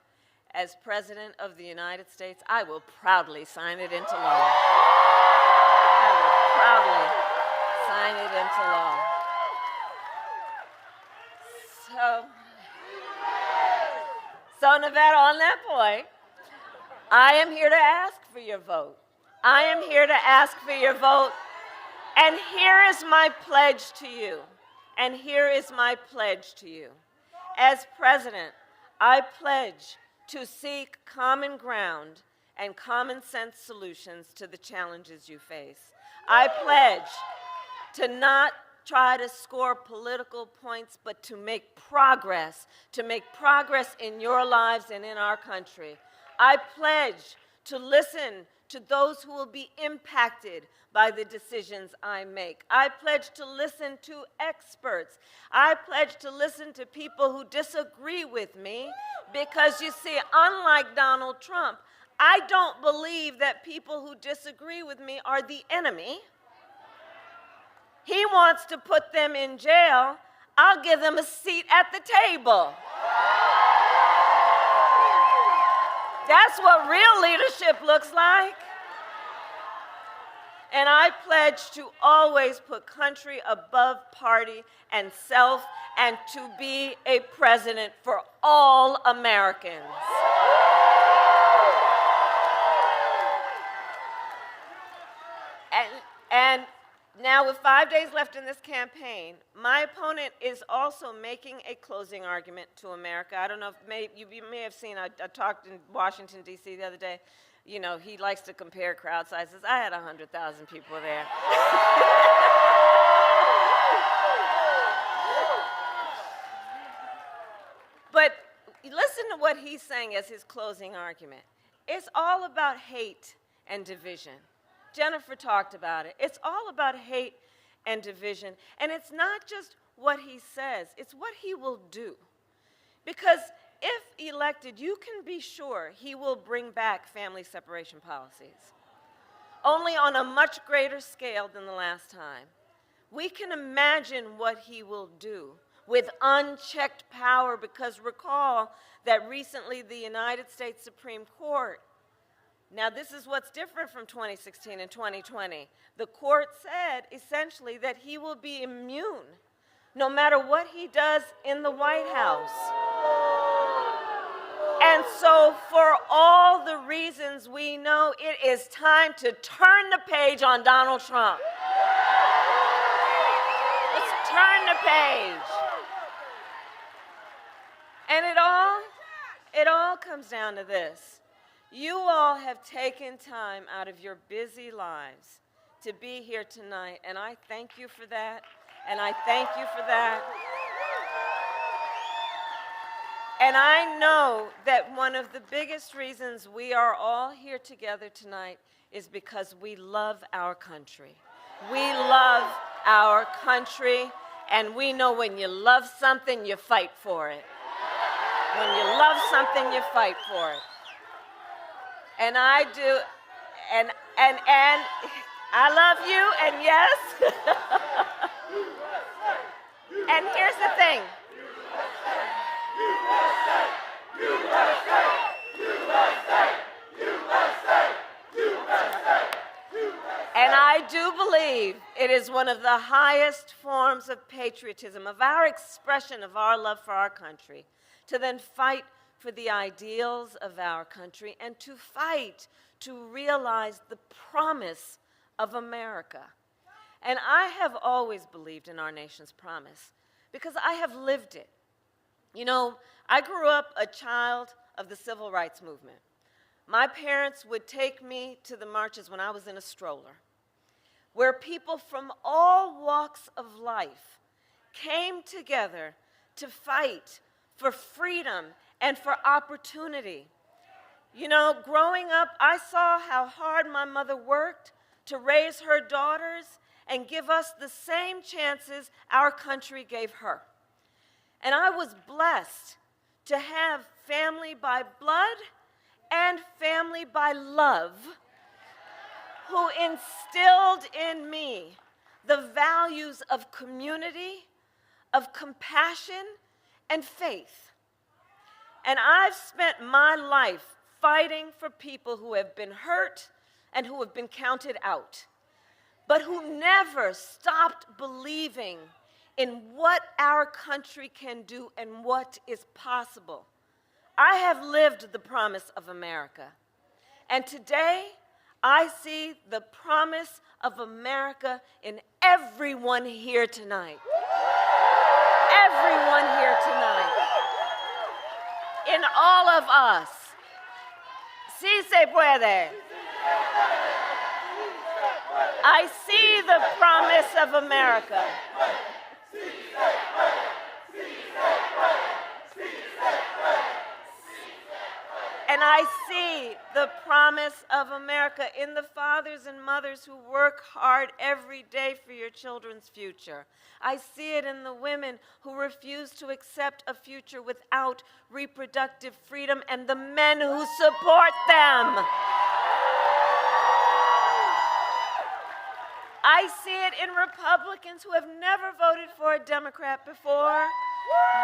as President of the United States, I will proudly sign it into law. I will proudly sign it into law. So Nevada, on that point, I am here to ask for your vote. I am here to ask for your vote. And here is my pledge to you. And here is my pledge to you. As president, I pledge to seek common ground and common sense solutions to the challenges you face. I pledge to not try to score political points, but to make progress in your lives and in our country. I pledge to listen to those who will be impacted by the decisions I make. I pledge to listen to experts. I pledge to listen to people who disagree with me because, you see, unlike Donald Trump, I don't believe that people who disagree with me are the enemy. He wants to put them in jail. I'll give them a seat at the table. That's what real leadership looks like. And I pledge to always put country above party and self and to be a president for all Americans. And now, with 5 days left in this campaign, my opponent is also making a closing argument to America. I don't know if you may have seen, I talked in Washington, D.C. the other day. You know, he likes to compare crowd sizes. I had 100,000 people there. But listen to what he's saying as his closing argument. It's all about hate and division. Jennifer talked about it. It's all about hate and division. And it's not just what he says, it's what he will do. Because if elected, you can be sure he will bring back family separation policies, only on a much greater scale than the last time. We can imagine what he will do with unchecked power, because recall that recently the United States Supreme Court, now this is what's different from 2016 and 2020, the court said essentially that he will be immune no matter what he does in the White House. And so for all the reasons we know, it is time to turn the page on Donald Trump. Let's turn the page. And it all comes down to this. You all have taken time out of your busy lives to be here tonight, and I thank you for that, and I thank you for that. And I know that one of the biggest reasons we are all here together tonight is because we love our country. We love our country, and we know when you love something, you fight for it. When you love something, you fight for it. And I do, and I love you, and yes. And here's the thing. And I do believe it is one of the highest forms of patriotism, of our expression of our love for our country, to then fight for the ideals of our country and to fight to realize the promise of America. And I have always believed in our nation's promise because I have lived it. You know, I grew up a child of the civil rights movement. My parents would take me to the marches when I was in a stroller, where people from all walks of life came together to fight for freedom and for opportunity. You know, growing up, I saw how hard my mother worked to raise her daughters and give us the same chances our country gave her. And I was blessed to have family by blood and family by love who instilled in me the values of community, of compassion, and faith. And I've spent my life fighting for people who have been hurt and who have been counted out, but who never stopped believing in what our country can do and what is possible. I have lived the promise of America. And today, I see the promise of America in everyone here tonight. Everyone here tonight. In all of us. Sí se puede. I see the promise of America. And I see the promise of America in the fathers and mothers who work hard every day for your children's future. I see it in the women who refuse to accept a future without reproductive freedom and the men who support them. I see it in Republicans who have never voted for a Democrat before,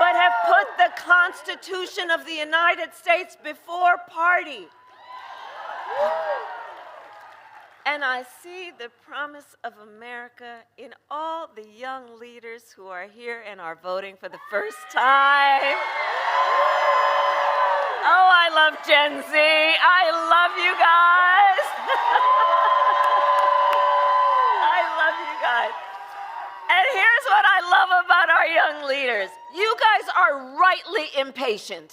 but have put the Constitution of the United States before party. And I see the promise of America in all the young leaders who are here and are voting for the first time. Oh, I love Gen Z. I love you guys. I love you guys. And here's what I love about our young leaders. You guys are rightly impatient.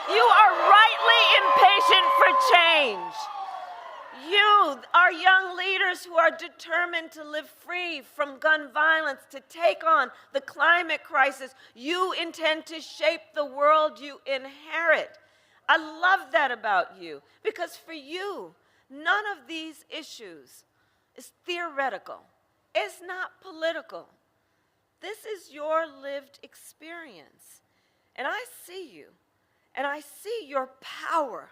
You are rightly impatient for change. You, our young leaders who are determined to live free from gun violence, to take on the climate crisis, you intend to shape the world you inherit. I love that about you, because for you, none of these issues is theoretical. It's not political. This is your lived experience. And I see you. and I see your power,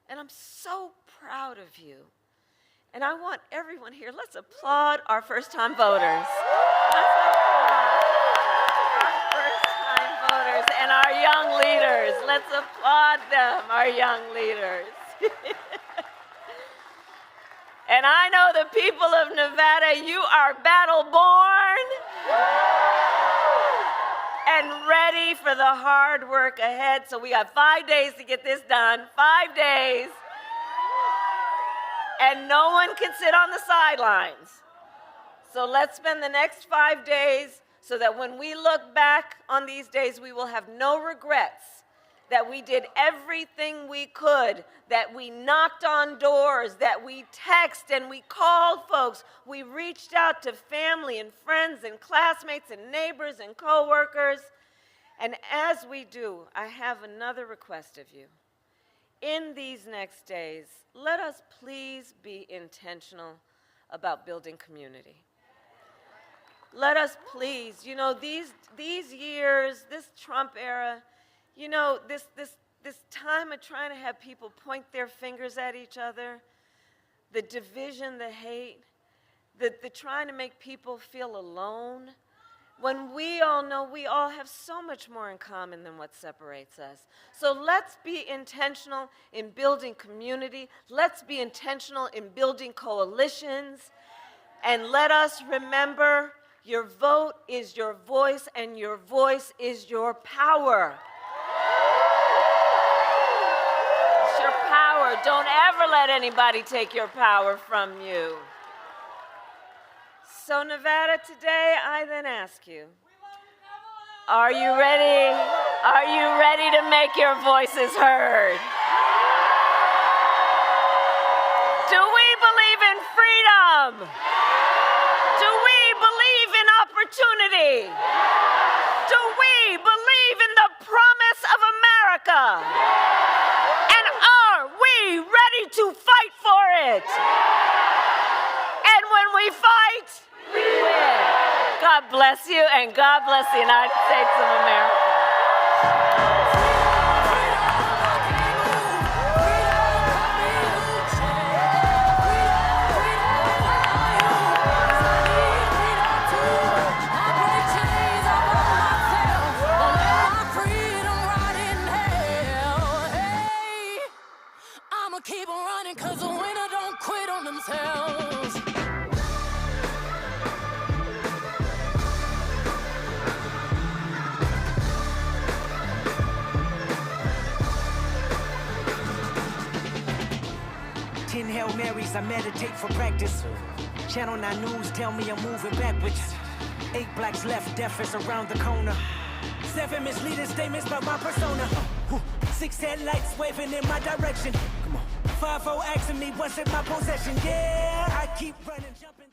and I'm so proud of you. And I want everyone here, let's applaud our first-time voters. Let's applaud our first-time voters and our young leaders. Let's applaud them, our young leaders. And I know the people of Nevada, you are battle-born and ready for the hard work ahead. So we got 5 days to get this done, 5 days. And no one can sit on the sidelines. So let's spend the next 5 days so that when we look back on these days, we will have no regrets that we did everything we could, that we knocked on doors, that we texted and we called folks. We reached out to family and friends and classmates and neighbors and coworkers. And as we do, I have another request of you. In these next days, let us please be intentional about building community. Let us please, you know, these years, this Trump era, you know, this time of trying to have people point their fingers at each other, the division, the hate, the trying to make people feel alone, when we all know we all have so much more in common than what separates us. So let's be intentional in building community. Let's be intentional in building coalitions. And let us remember, your vote is your voice, and your voice is your power. It's your power. Don't ever let anybody take your power from you. So Nevada, today I then ask you, are you ready? Are you ready to make your voices heard? Do we believe in freedom? Do we believe in opportunity? Do we believe in the promise of America? And are we ready to fight for it? And when we fight, we win. God bless you, and God bless the United States of America.
I'ma keep on running, 'cause the winner don't quit on themselves.
10 Hail Marys, I meditate for practice. Channel 9 News tell me I'm moving backwards. 8 blacks left, death is around the corner. 7 misleading statements about my persona. 6 headlights waving in my direction. Come on. 5-0 asking me what's in my possession. Yeah, I keep running, jumping.